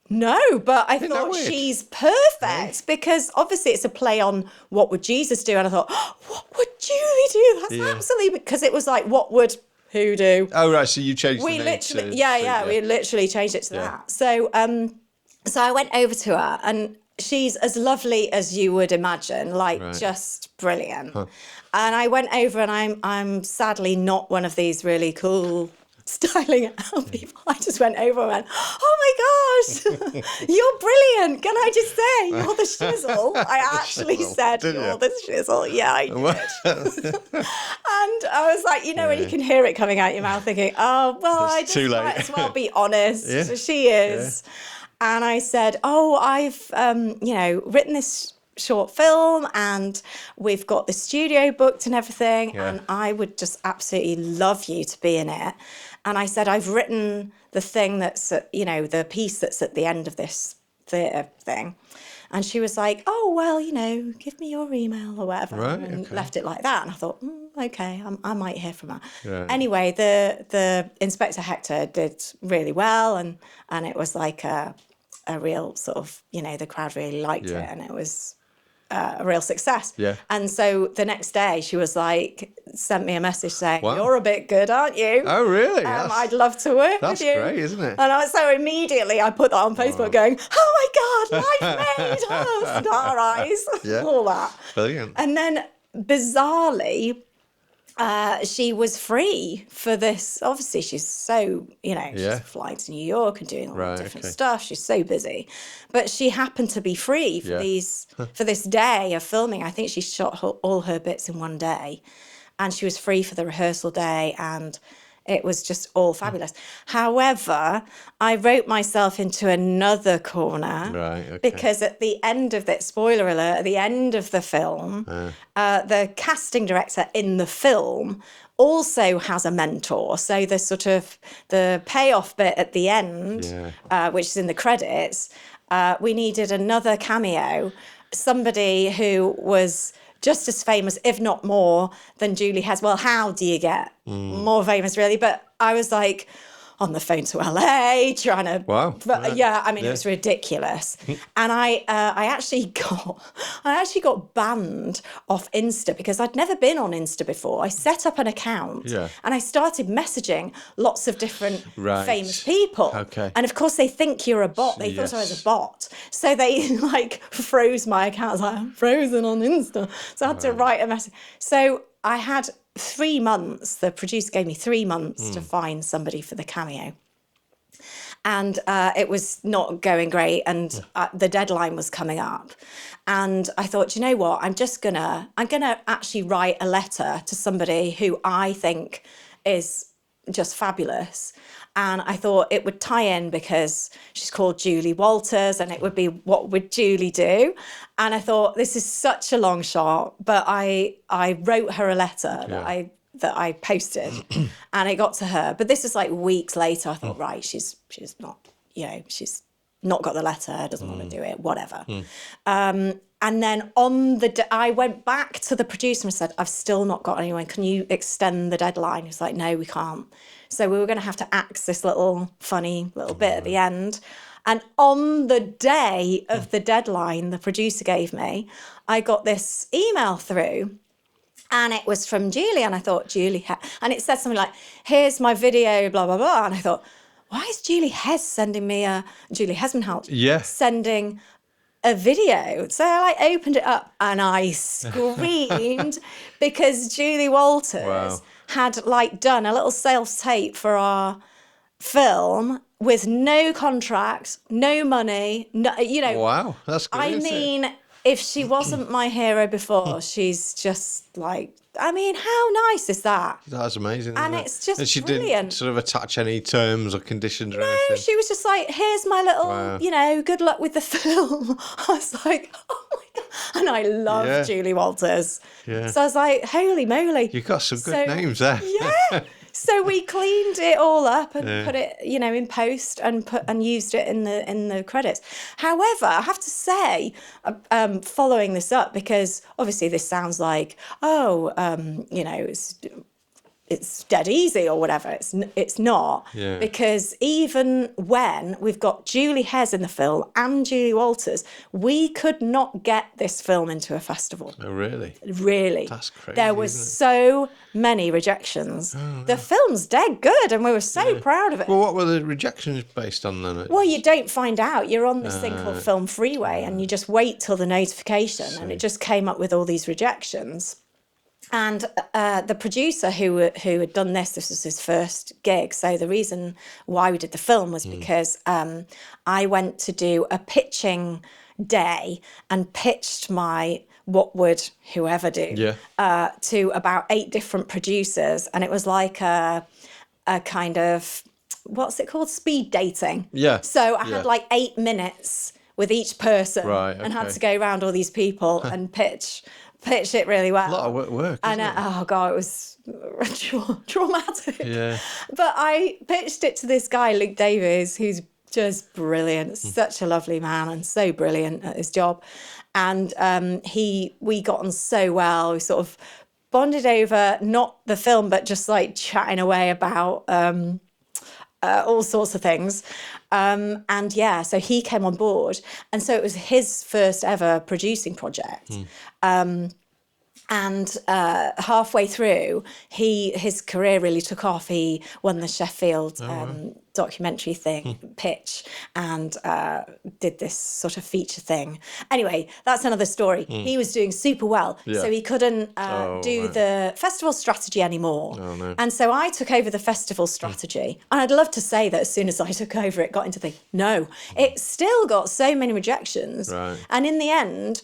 No, but I thought she's perfect because obviously it's a play on what would Jesus do? And I thought, what would Julie do? That's absolutely, because it was like, what would who do? Oh, right. So you changed the name literally, we literally changed it to that. So, so I went over to her, and she's as lovely as you would imagine, like just brilliant. Huh. And I went over, and I'm sadly not one of these really cool styling out people. I just went over and went, oh my gosh, you're brilliant. Can I just say, you're the shizzle? I actually said, you're the shizzle. Yeah, I did. And I was like, when you can hear it coming out your mouth thinking, oh, well, I just might as well be honest. So she is. And I said, oh, I've, written this short film and we've got the studio booked and everything. And I would just absolutely love you to be in it. And I said, I've written the thing that's, the piece that's at the end of this theatre thing. And she was like, oh, well, give me your email or whatever. And left it like that. And I thought, okay, I might hear from her. Right. Anyway, the Inspector Hector did really well. And it was like a real sort of, the crowd really liked it. And it was a real success. Yeah. And so the next day she was like, sent me a message saying, Wow. "You're a bit good, aren't you? Oh, really? I'd love to work with you." That's great, isn't it? And so immediately I put that on Facebook going, "Oh my God, life made us, star eyes," all that. Brilliant. And then bizarrely, she was free for this. Obviously, she's so, she's flying to New York and doing all the different stuff. She's so busy. But she happened to be free for for this day of filming. I think she shot all her bits in one day. And she was free for the rehearsal day, and it was just all fabulous. However, I wrote myself into another corner because at the end of that, spoiler alert, at the end of the film, the casting director in the film also has a mentor. So the sort of the payoff bit at the end, which is in the credits, we needed another cameo, somebody who was just as famous, if not more, than Julie Hes. Well, how do you get more famous, really? But I was like on the phone to LA trying to. Wow. It was ridiculous. And I actually got banned off Insta because I'd never been on Insta before. I set up an account and I started messaging lots of different famous people. Okay. And of course they think you're a bot. They thought I was a bot. So they froze my account. I was like, "I'm frozen on Insta." So I had to write a message. So I had 3 months. The producer gave me 3 months to find somebody for the cameo. And it was not going great. And the deadline was coming up. And I thought, you know what? I'm going to actually write a letter to somebody who I think is just fabulous. And I thought it would tie in because she's called Julie Walters, and it would be, what would Julie do? And I thought, this is such a long shot, but I wrote her a letter that I posted, and it got to her. But this is like weeks later. I thought, right, she's not, she's not got the letter, doesn't want to do it, whatever. And then I went back to the producer and said, "I've still not got anyone. Can you extend the deadline?" He was like, "No, we can't." So we were going to have to axe this funny little bit at the end. And on the day of the deadline the producer gave me, I got this email through. And it was from Julie. And I thought, and it said something like, "Here's my video, blah, blah, blah." And I thought, why is Julie sending me Julie Hesmondhalgh sending a video? So I opened it up and I screamed because Julie Walters had done a little sales tape for our film with no contract, no money, Wow, that's good. I mean, if she wasn't my hero before, she's just how nice is that? That's amazing. And isn't it's just and she brilliant. Didn't sort of attach any terms or conditions or anything. No, she was just like, "Here's my little, good luck with the film." I was like, oh my God. And I love Julie Walters. Yeah. So I was like, holy moly. You've got some good names there. Yeah. So we cleaned it all up and put it, in post and used it in the credits. However, I have to say, following this up, because obviously this sounds like, it's dead easy or whatever. It's not. Yeah. Because even when we've got Julie Hes in the film and Julie Walters, we could not get this film into a festival. Oh, really? Really. That's crazy. There was so many rejections. The film's dead good, and we were so proud of it. Well, what were the rejections based on then? Well, you don't find out. You're on this thing called Film Freeway, and you just wait till the notification, and it just came up with all these rejections. And the producer who had done this was his first gig. So the reason why we did the film was because I went to do a pitching day and pitched my "What Would Whoever Do" to about 8 different producers. And it was like a kind of, what's it called? Speed dating. Yeah. So I had 8 minutes with each person and had to go around all these people and pitch it really well. A lot of work, and oh God, it was traumatic. Yeah. But I pitched it to this guy, Luke Davies, who's just brilliant, such a lovely man and so brilliant at his job. And we got on so well. We sort of bonded over not the film, but just chatting away about all sorts of things. And yeah, so he came on board. And so it was his first ever producing project. And halfway through, his career really took off. He won the Sheffield documentary pitch and did this sort of feature thing. Anyway, that's another story. He was doing super well, so he couldn't do the festival strategy anymore. Oh, no. And so I took over the festival strategy. And I'd love to say that as soon as I took over, it got into the... No, it still got so many rejections. Right. And in the end,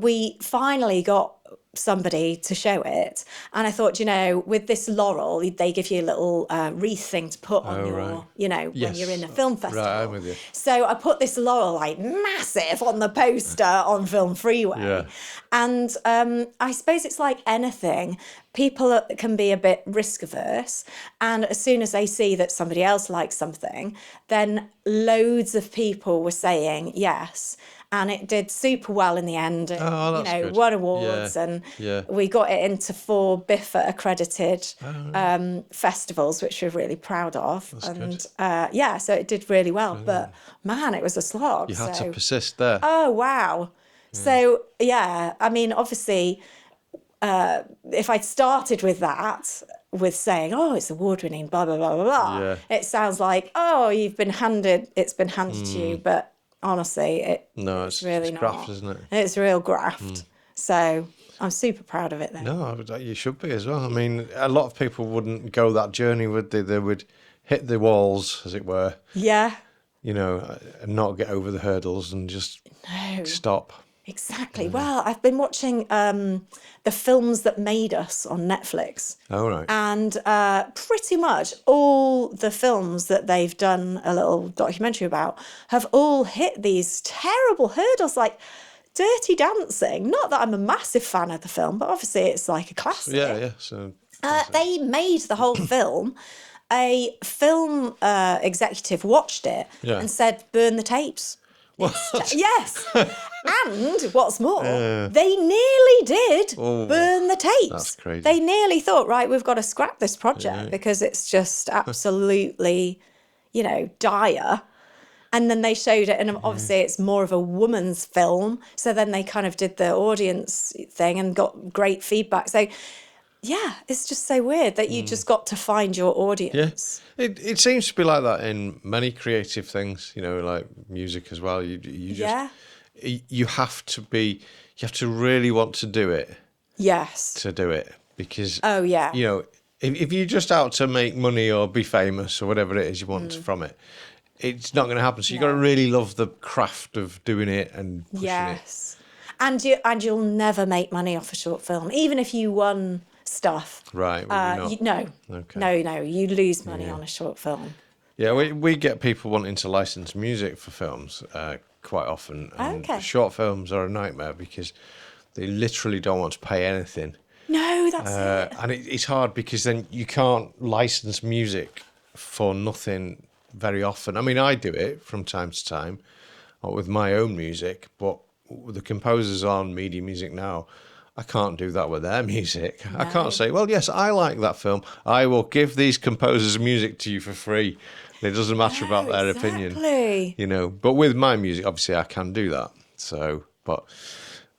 we finally got somebody to show it, and I thought, with this laurel, they give you a little wreath thing to put on when you're in a film festival. Right, I'm with you. So I put this laurel like massive on the poster on Film Freeway, and I suppose it's like anything. People can be a bit risk averse, and as soon as they see that somebody else likes something, then loads of people were saying yes. And it did super well in the end. Good. Won awards, and we got it into 4 BIFA accredited festivals, which we're really proud of. So it did really well. But man, it was a slog. You had to persist there. Oh wow! So I mean, obviously, if I'd started with that, with saying, "Oh, it's award-winning," blah blah blah blah blah, it sounds like, "Oh, it's been handed to you," but honestly, it's really not. Graft, isn't it? It's real graft. So I'm super proud of it then. No, you should be as well. I mean, a lot of people wouldn't go that journey, would they? They would hit the walls, as it were. Yeah. And not get over the hurdles and just stop. Exactly. Well, I've been watching the films that made us on Netflix. Oh, right. And pretty much all the films that they've done a little documentary about have all hit these terrible hurdles, like Dirty Dancing. Not that I'm a massive fan of the film, but obviously it's like a classic. Yeah. So they made the whole film. A film executive watched it and said, burn the tapes. What? Yes. And what's more, they nearly did burn the tapes. That's crazy. They nearly thought, right, we've got to scrap this project because it's just absolutely, dire. And then they showed it, and obviously it's more of a woman's film. So then they kind of did the audience thing and got great feedback. So yeah, it's just so weird that you just got to find your audience. Yeah, it seems to be like that in many creative things, like music as well. You just you have to really want to do it. Yes. To do it, because if you're just out to make money or be famous or whatever it is you want from it, it's not going to happen. So you've got to really love the craft of doing it and pushing it. And you'll never make money off a short film, even if you won stuff. Right. No, you lose money on a short film. Yeah, we get people wanting to license music for films quite often. And short films are a nightmare because they literally don't want to pay anything. No, that's it. And it's hard because then you can't license music for nothing very often. I mean, I do it from time to time with my own music, but the composers on Media Music Now, I can't do that with their music. No. I can't say, well, yes, I like that film. I will give these composers music to you for free. It doesn't matter about their opinion. But with my music, obviously, I can do that. So, but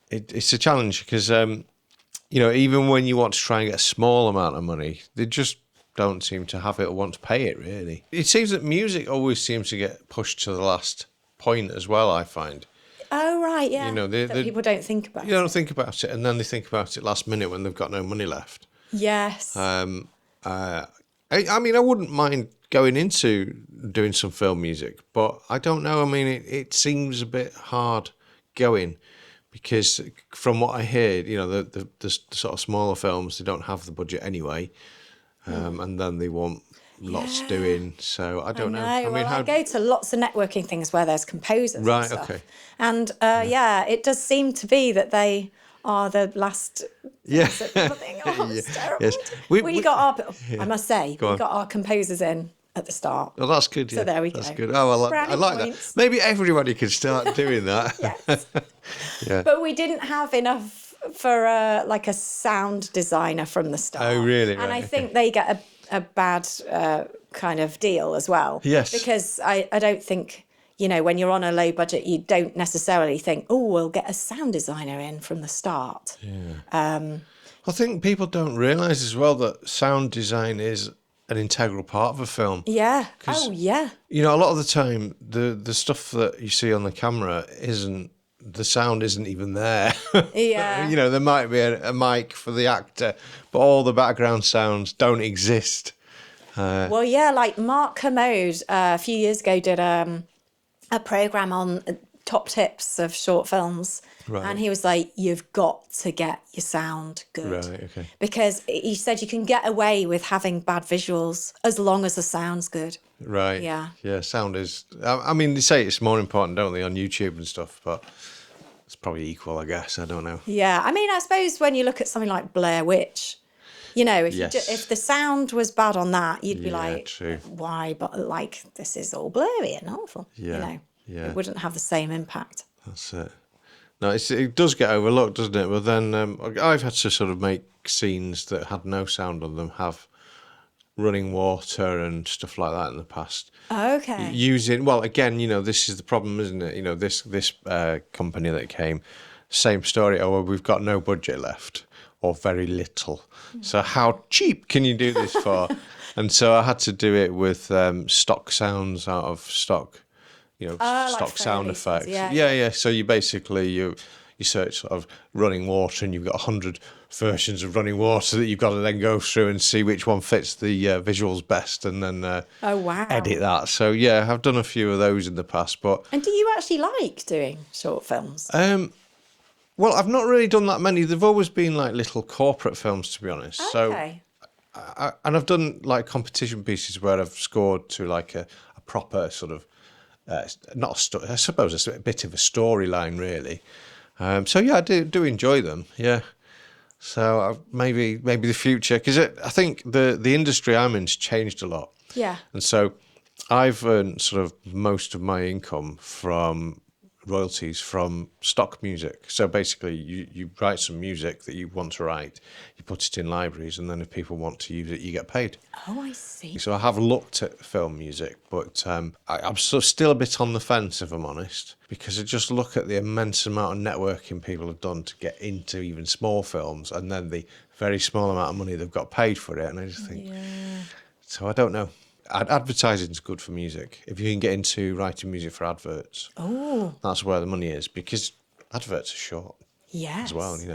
it's a challenge because, even when you want to try and get a small amount of money, they just don't seem to have it or want to pay it, really. It seems that music always seems to get pushed to the last point as well, I find. Oh, right, yeah. That people don't think about it. You don't think about it, and then they think about it last minute when they've got no money left. Yes. I mean, I wouldn't mind going into doing some film music, but I don't know. I mean, it seems a bit hard going because from what I hear, the sort of smaller films, they don't have the budget anyway, and then they want lots doing, so I don't know. I mean, I go to lots of networking things where there's composers, right? And stuff. Okay. And it does seem to be that they are the last. It's terrible. Yes. We got our. I must say, we got our composers in at the start. Oh, that's good. Yeah. So there we go. That's good. Oh, I like that. Maybe everybody could start doing that. Yes. Yeah. But we didn't have enough for a sound designer from the start. Oh, really? And I think they get a bad kind of deal as well. Yes. Because I don't think, you know, when you're on a low budget, you don't necessarily think, oh, we'll get a sound designer in from the start. Yeah. I think people don't realise as well that sound design is an integral part of a film. Yeah. Oh, yeah. You know, a lot of the time, the stuff that you see on the camera the sound isn't even there. Yeah. You know, there might be a mic for the actor, but all the background sounds don't exist. Well, yeah, like Mark Kermode a few years ago did a programme on top tips of short films. Right. And he was like, you've got to get your sound good. Right, okay. Because he said you can get away with having bad visuals as long as the sound's good. Right. Yeah. Yeah, sound is... I mean, they say it's more important, don't they, on YouTube and stuff, but it's probably equal, I guess. I don't know. Yeah. I mean, I suppose when you look at something like Blair Witch, you know, if the sound was bad on that, you'd be like, true. Why? But like, this is all blurry and awful. Yeah. You know, Yeah. it wouldn't have the same impact. That's it. No, it does get overlooked, doesn't it? But then I've had to sort of make scenes that had no sound on them have running water and stuff like that in the past. Okay. Well, again, you know, this is the problem, isn't it? You know, this company that came, same story. Oh, well, we've got no budget left or very little. So how cheap can you do this for? And so I had to do it with stock sounds out of stock. You know, stock like sound effects. Yeah. Yeah. So you basically you search sort of running water, and you've got 100 versions of running water that you've got to then go through and see which one fits the visuals best, and then edit that. So yeah, I've done a few of those in the past. But And do you actually like doing short films? Well, I've not really done that many. They've always been like little corporate films, to be honest. Okay. So, and I've done like competition pieces where I've scored to like a proper sort of. I suppose it's a bit of a storyline, really. So yeah, I do enjoy them. Yeah. So maybe the future, because I think the industry I'm in's changed a lot. Yeah. And so I've earned sort of most of my income from royalties from stock music. So basically, you write some music that you want to write, you put it in libraries, and then if people want to use it, you get paid. Oh, I see. So I have looked at film music, but I'm sort of still a bit on the fence, if I'm honest, because I just look at the immense amount of networking people have done to get into even small films, and then the very small amount of money they've got paid for it, and I just think, so I don't know. Advertising's good for music. If you can get into writing music for adverts, that's where the money is, because adverts are short as well, you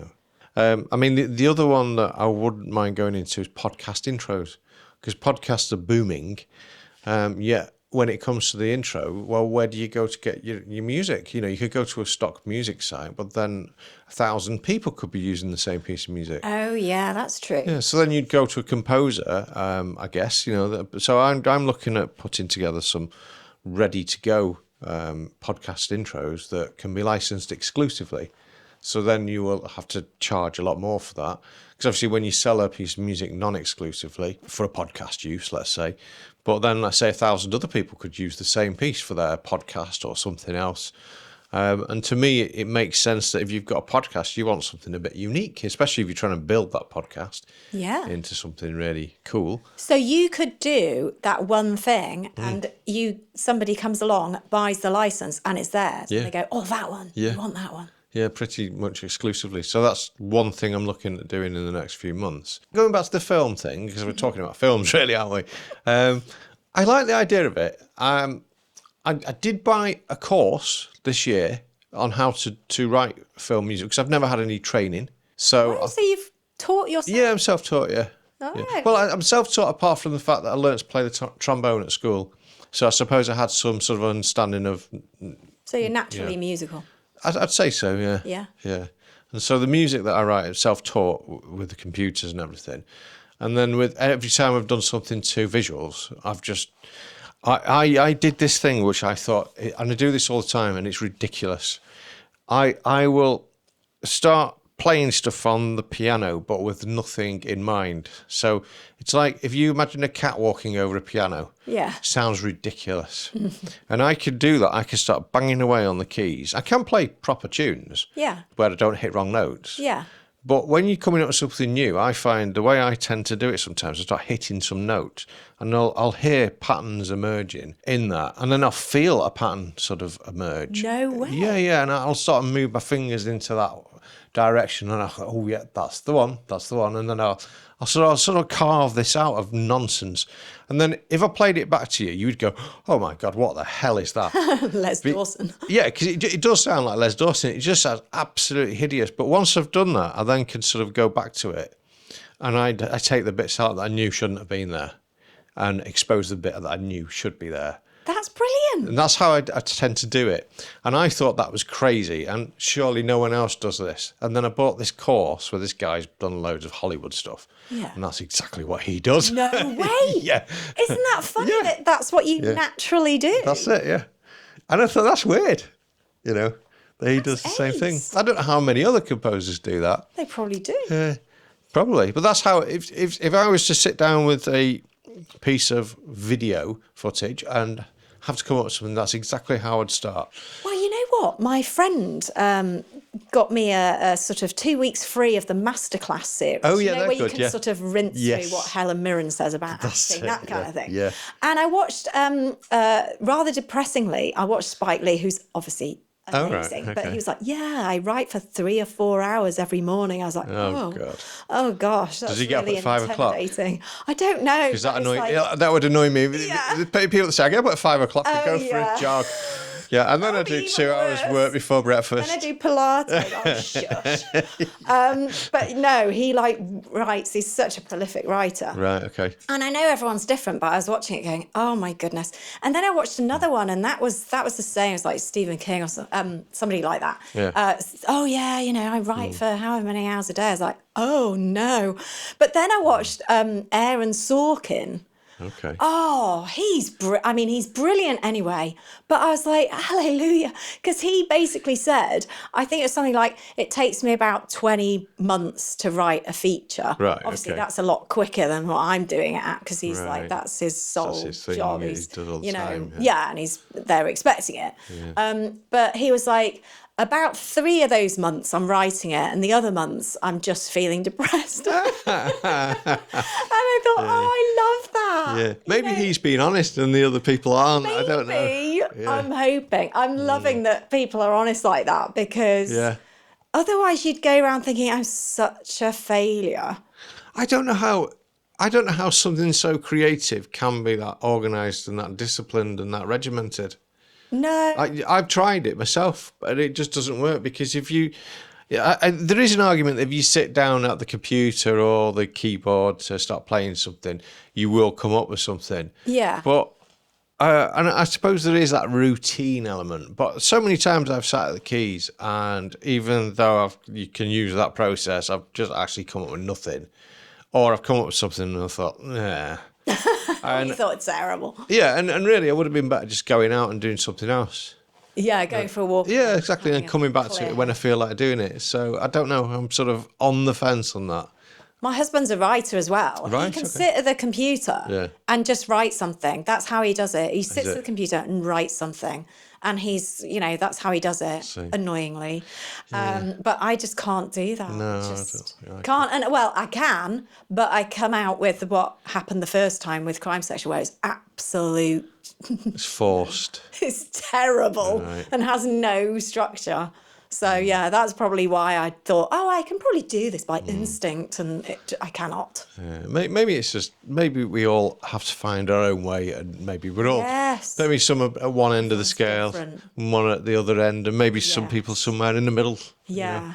know. I mean, the other one that I wouldn't mind going into is podcast intros, because podcasts are booming. Yet when it comes to the intro, well, where do you go to get your music? You know, you could go to a stock music site, but then 1,000 people could be using the same piece of music. Oh, yeah, that's true. Yeah, so then you'd go to a composer, I guess, you know. So I'm looking at putting together some ready-to-go podcast intros that can be licensed exclusively. So then you will have to charge a lot more for that. Because obviously when you sell a piece of music non-exclusively for a podcast use, let's say, but then let's say 1,000 other people could use the same piece for their podcast or something else. And to me, it makes sense that if you've got a podcast, you want something a bit unique, especially if you're trying to build that podcast into something really cool. So you could do that one thing and somebody comes along, buys the license and it's theirs. Yeah. And they go, oh, that one. Yeah. You want that one. Yeah, pretty much exclusively. So that's one thing I'm looking at doing in the next few months. Going back to the film thing, because we're talking about films really, aren't we? I like the idea of it. I did buy a course this year on how to write film music, because I've never had any training. So you've taught yourself? Yeah, I'm self-taught, yeah. Oh, yeah. right. Well, I'm self-taught apart from the fact that I learnt to play the trombone at school. So I suppose I had some sort of understanding of... So you're naturally musical? I'd say so, yeah. Yeah. Yeah. And so the music that I write is self-taught with the computers and everything. And then with every time I've done something to visuals, I've just... I did this thing which I thought, and I do this all the time, and it's ridiculous. I will start playing stuff on the piano, but with nothing in mind. So it's like if you imagine a cat walking over a piano. Yeah. Sounds ridiculous. And I could do that. I could start banging away on the keys. I can play proper tunes. Yeah. Where I don't hit wrong notes. Yeah. But when you're coming up with something new, I find the way I tend to do it sometimes, I start hitting some notes and I'll hear patterns emerging in that. And then I'll feel a pattern sort of emerge. No way. Yeah. And I'll sort of move my fingers into that direction and I'll go, oh, yeah, that's the one. And then I'll sort of carve this out of nonsense. And then if I played it back to you, you would go, oh, my God, what the hell is that? Les Dawson. Yeah, because it does sound like Les Dawson. It just sounds absolutely hideous. But once I've done that, I then can sort of go back to it and I take the bits out that I knew shouldn't have been there and expose the bit that I knew should be there. That's brilliant. And that's how I tend to do it. And I thought that was crazy. And surely no one else does this. And then I bought this course where this guy's done loads of Hollywood stuff. Yeah. And that's exactly what he does. No way. Yeah. Isn't that funny that that's what you naturally do? That's it, yeah. And I thought, that's weird. You know, that he does the same thing. I don't know how many other composers do that. They probably do. Probably. But that's how, if I was to sit down with a piece of video footage and have to come up with something, that's exactly how I'd start. Well, you know what? My friend got me a sort of 2 weeks free of the masterclass series. Oh, yeah, where you good, can sort of rinse through what Helen Mirren says about acting, that kind of thing. Yeah. And I watched, rather depressingly, I watched Spike Lee, who's obviously amazing, but he was like, I write for 3 or 4 hours every morning. I was like, oh gosh, that's Does he get really up at 5 o'clock? I don't know. Is that annoying? That would annoy me. Yeah. People that say I get up at 5 o'clock and go for a jog. Yeah, and then I do 2 hours work before breakfast. And I do Pilates. Oh, shush. But no, he writes. He's such a prolific writer. Right. Okay. And I know everyone's different, but I was watching it going, oh my goodness. And then I watched another one, and that was the same. It was like Stephen King or somebody like that. Yeah. I write for however many hours a day. I was like, oh no. But then I watched Aaron Sorkin. Okay. Oh, he's brilliant anyway. But I was like, hallelujah. Because he basically said, I think it's something like, it takes me about 20 months to write a feature. Right, Obviously, that's a lot quicker than what I'm doing it at, because he's like, that's his sole job. He does all the time. And they're expecting it. Yeah. But he was like, about 3 of those months I'm writing it, and the other months I'm just feeling depressed. And I thought, I love that. Yeah, maybe he's being honest and the other people aren't. Maybe. I don't know. Yeah. I'm hoping. I'm loving that people are honest like that, because otherwise you'd go around thinking I'm such a failure. I don't know how something so creative can be that organised and that disciplined and that regimented. No. I've tried it myself, but it just doesn't work, because if you... there is an argument that if you sit down at the computer or the keyboard to start playing something, you will come up with something. Yeah. But, and I suppose there is that routine element, but so many times I've sat at the keys, and even though you can use that process, I've just actually come up with nothing. Or I've come up with something and I thought, nah. And you thought it's terrible. Yeah, and really, it would have been better just going out and doing something else. Yeah, going for a walk. Yeah, exactly, and coming back to it when I feel like doing it. So I don't know, I'm sort of on the fence on that. My husband's a writer as well. Right, he can sit at the computer and just write something. That's how he does it. He sits at the computer and writes something. And he's, that's how he does it, annoyingly. But I just can't do that. No, I can't. And I can, but I come out with what happened the first time with Crime Section, where it's absolute. It's forced. It's terrible and has no structure. So, that's probably why I thought, I can probably do this by instinct, and I cannot. Yeah, maybe it's just, maybe we all have to find our own way, and maybe we're all, maybe some at one end of the scale, one at the other end, and maybe some people somewhere in the middle. Yeah.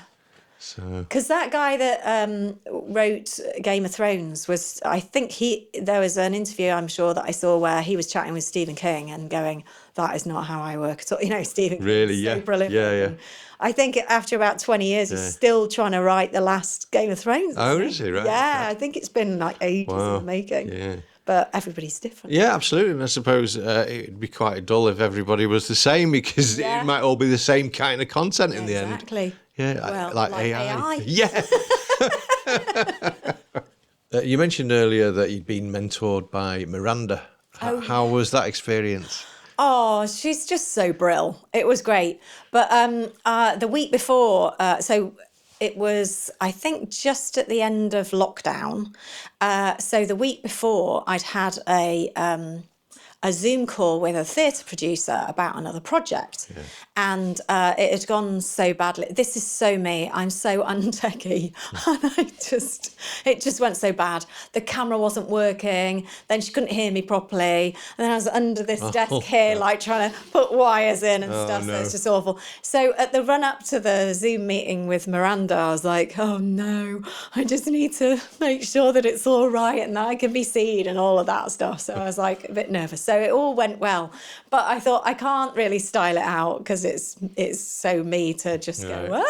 So. Because that guy that wrote Game of Thrones was, I think there was an interview, I'm sure, that I saw where he was chatting with Stephen King and going, that is not how I work at all. Stephen King is so brilliant. Yeah. I think after about 20 years, he's still trying to write the last Game of Thrones. Oh, is he? Right. Yeah, I think it's been like ages in the making. Yeah. But everybody's different. Yeah, absolutely. And I suppose it'd be quite dull if everybody was the same, because it might all be the same kind of content in the end. Exactly. Yeah, well, like AI. Yeah. You mentioned earlier that you'd been mentored by Miranda. How was that experience? Oh, she's just so brill. It was great. But the week before, so it was, I think, just at the end of lockdown. So the week before, I'd had a Zoom call with a theatre producer about another project. Yeah. And it had gone so badly. This is so me. I'm so untechy. And it just went so bad. The camera wasn't working. Then she couldn't hear me properly. And then I was under this desk here, like trying to put wires in and stuff. No. So it's just awful. So at the run up to the Zoom meeting with Miranda, I was like, oh no, I just need to make sure that it's all right and that I can be seen and all of that stuff. So I was like a bit nervous. So it all went well. But I thought I can't really style it out because it's so me to just go,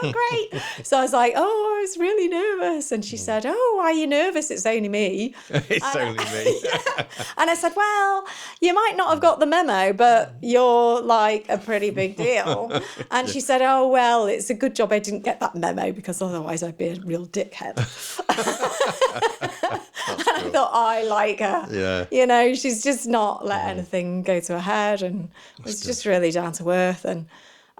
you're great. So I was like, I was really nervous. And she said, why are you nervous? It's only me. It's only me. Yeah. And I said, well, you might not have got the memo, but you're like a pretty big deal. And she said, oh, well, it's a good job I didn't get that memo because otherwise I'd be a real dickhead. I thought, I like her. Yeah. You know, she's just not let anything go to her head and was just really down to earth.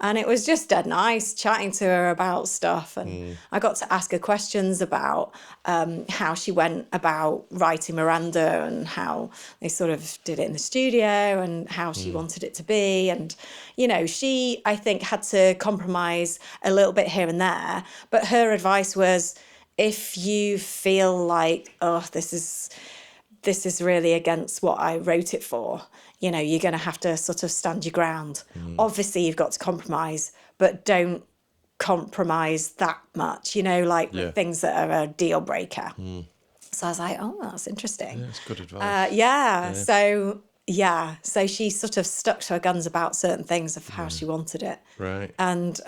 And it was just dead nice chatting to her about stuff. And I got to ask her questions about how she went about writing Miranda and how they sort of did it in the studio and how she wanted it to be. And, you know, she, I think, had to compromise a little bit here and there. But her advice was, if you feel like, this is really against what I wrote it for, you know, you're going to have to sort of stand your ground. Obviously, you've got to compromise, but don't compromise that much, you know, like with things that are a deal breaker. So I was like, that's interesting. Yeah, that's good advice. So she sort of stuck to her guns about certain things of how she wanted it. Right. And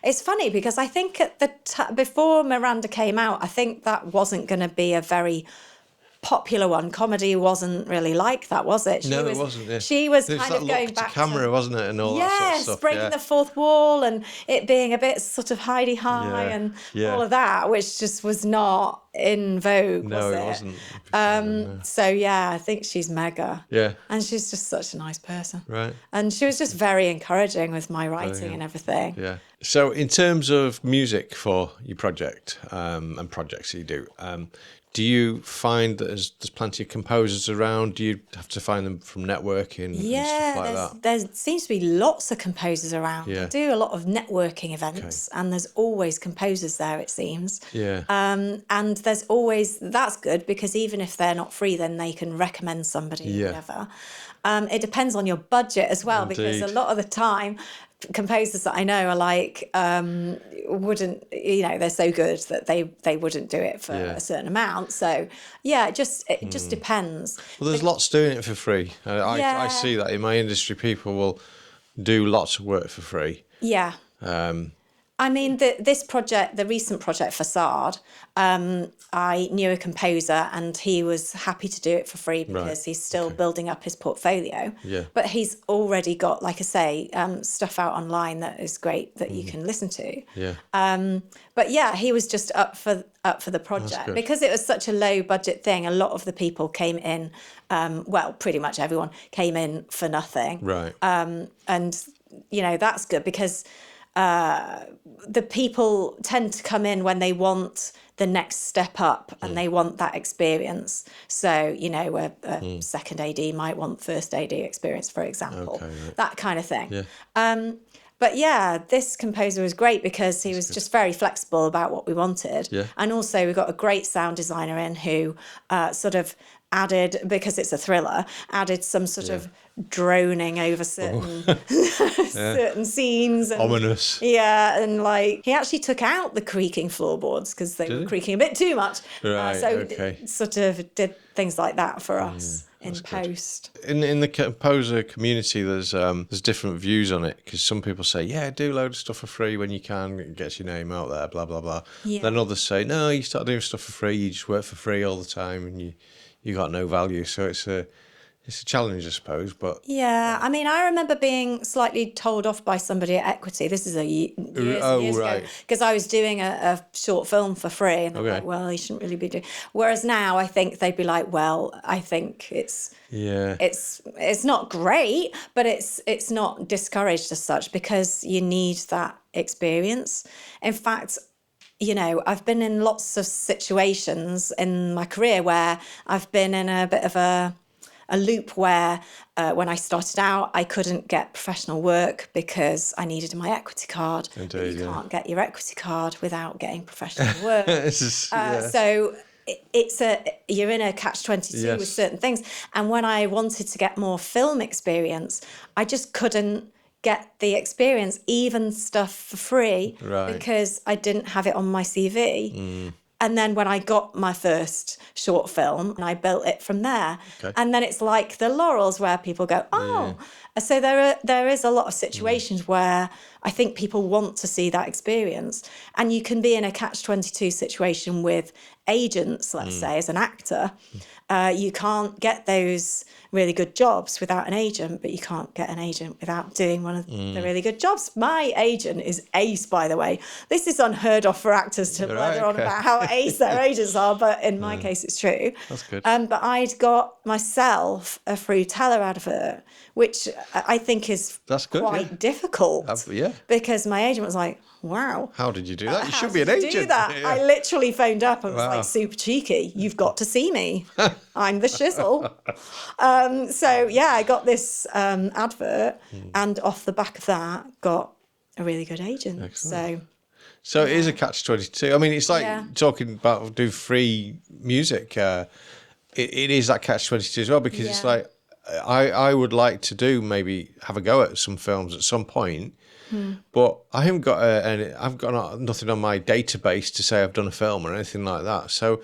it's funny because I think at the before Miranda came out, I think that wasn't going to be a very popular one. Comedy wasn't really like that, was it? It wasn't. Yeah. She was kind of going back to camera, wasn't it, and all that sort of stuff. Breaking the fourth wall and it being a bit sort of hidey high and all of that, which just was not in vogue. No, was it wasn't. So yeah, I think she's mega. Yeah, and she's just such a nice person. Right. And she was just very encouraging with my writing and everything. Yeah. So in terms of music for your project and projects you do you find that there's plenty of composers around? Do you have to find them from networking and stuff like that? There seems to be lots of composers around. I do a lot of networking events and there's always composers there, it seems. Yeah. And there's always, that's good because even if they're not free, then they can recommend somebody or whatever. It depends on your budget as well. Indeed. Because a lot of the time, composers that I know are like, wouldn't, you know, they're so good that they wouldn't do it for a certain amount. So it just depends. Well, there's lots doing it for free. I see that in my industry, people will do lots of work for free. Yeah. I mean, this project, the recent project Facade, I knew a composer and he was happy to do it for free because he's still building up his portfolio. Yeah. But he's already got, like I say, stuff out online that is great that you can listen to. Yeah. But yeah, he was just up for the project because it was such a low budget thing. A lot of the people came in, pretty much everyone came in for nothing. Right. And you know that's good because the people tend to come in when they want the next step up and they want that experience. So, you know, a second AD might want first AD experience, for example, that kind of thing. Yeah. But yeah, this composer was great because he was just very flexible about what we wanted. Yeah. And also we got a great sound designer in who sort of added, because it's a thriller, added some sort of droning over certain certain scenes. And, ominous. Yeah, and like he actually took out the creaking floorboards because they were creaking a bit too much. Right, sort of did things like that for us. In post. In the composer community, there's different views on it because some people say, do a load of stuff for free when you can, it gets your name out there, blah blah blah. Yeah. Then others say, no, you start doing stuff for free, you just work for free all the time, and you got no value. So it's a challenge, I suppose. But yeah, I mean, I remember being slightly told off by somebody at Equity. This is years ago, because I was doing a short film for free, and they're like, well, you shouldn't really be doing. Whereas now, I think they'd be like, well, I think it's not great, but it's not discouraged as such because you need that experience. In fact, you know, I've been in lots of situations in my career where I've been in a bit of a loop where when I started out, I couldn't get professional work because I needed my equity card. Indeed, you can't get your equity card without getting professional work. Yeah. So you're in a catch-22 with certain things. And when I wanted to get more film experience, I just couldn't get the experience, even stuff for free, because I didn't have it on my CV. And then when I got my first short film, I built it from there. And then it's like the laurels where people go, oh. So there is a lot of situations where I think people want to see that experience. And you can be in a catch-22 situation with agents, let's say, as an actor. You can't get those really good jobs without an agent, but you can't get an agent without doing one of the really good jobs. My agent is ace, by the way. This is unheard of for actors to blather on about how ace their agents are, but in my case, it's true. That's good. But I'd got myself a Frutella advert, which I think is quite difficult. Because my agent was like, wow. How did you do that? You should be an agent. Do that? Yeah. I literally phoned up and was like, super cheeky. You've got to see me. I'm the shizzle. So yeah, I got this advert, and off the back of that, got a really good agent. Excellent. So it is a catch-22. I mean, it's like talking about do free music. It is that catch-22 as well, because it's like I would like to maybe have a go at some films at some point. But I haven't got I've got nothing on my database to say I've done a film or anything like that. So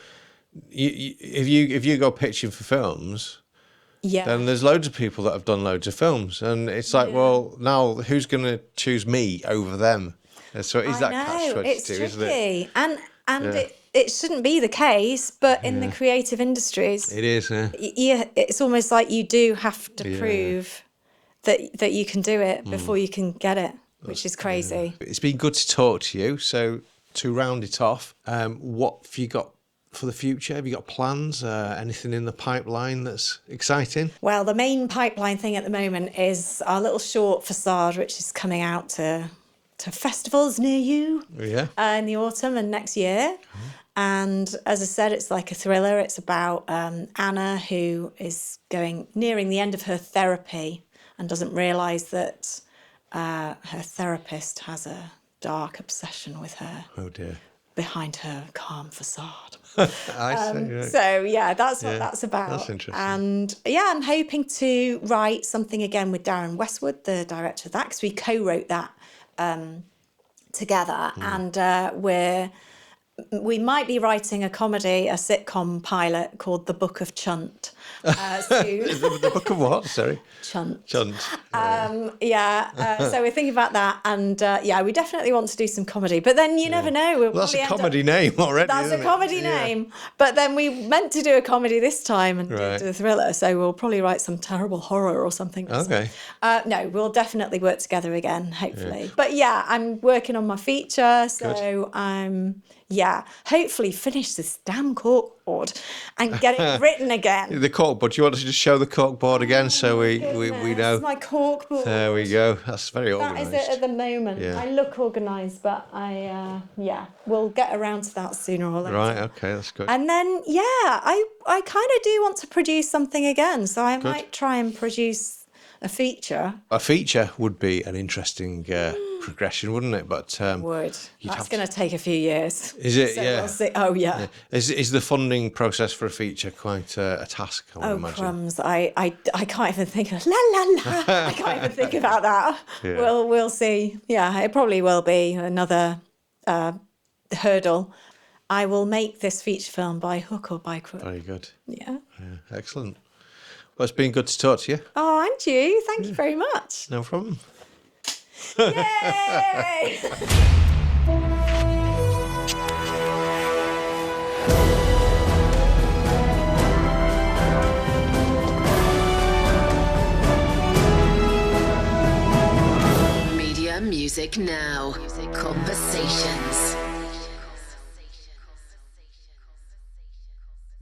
if you go pitching for films, then there's loads of people that have done loads of films, and it's like, well, now who's going to choose me over them? So it is that catch-22, isn't it? And it shouldn't be the case, but in the creative industries, it is. It's almost like you do have to prove that you can do it before you can get it. Which is crazy. It's been good to talk to you. So to round it off, what have you got for the future? Have you got plans? Anything in the pipeline that's exciting? Well, the main pipeline thing at the moment is our little short Facade, which is coming out to festivals near you in the autumn and next year. And as I said, it's like a thriller. It's about Anna, who is nearing the end of her therapy and doesn't realise that her therapist has a dark obsession with her. Oh dear. Behind her calm facade. I see. Right. So that's what that's about. That's interesting. And I'm hoping to write something again with Darren Westwood, the director of that, because we co-wrote that together, and we might be writing a sitcom pilot called The Book of Chunt. The Book of what? Sorry. Chunt. So we're thinking about that, and we definitely want to do some comedy. But then you never know. That's a comedy name already. That's a comedy name. But then we meant to do a comedy this time and do a thriller, so we'll probably write some terrible horror or something. Okay. No, we'll definitely work together again, hopefully. But I'm working on my feature, so I'm hopefully finish this damn corkboard and get it written again. The corkboard. Do you want us to just show the corkboard again so we know? My corkboard. There we go. That's very organised. That is it at the moment. Yeah. I look organised, but we'll get around to that sooner or later. Right. Okay, that's good. And then I kind of do want to produce something again, so I might try and produce a feature. A feature would be an interesting progression, wouldn't it? But would. That's going to take a few years. Is it? So yeah. We'll see. Oh yeah. Is the funding process for a feature quite a task? I would imagine. Crumbs! I can't even think of I can't even think about that. Yeah. We'll see. Yeah, it probably will be another hurdle. I will make this feature film by hook or by crook. Very good. Yeah. Excellent. Well, it's been good to talk to you. Oh, and you. Thank you very much. No problem. Yay! Media Music Now. Conversations.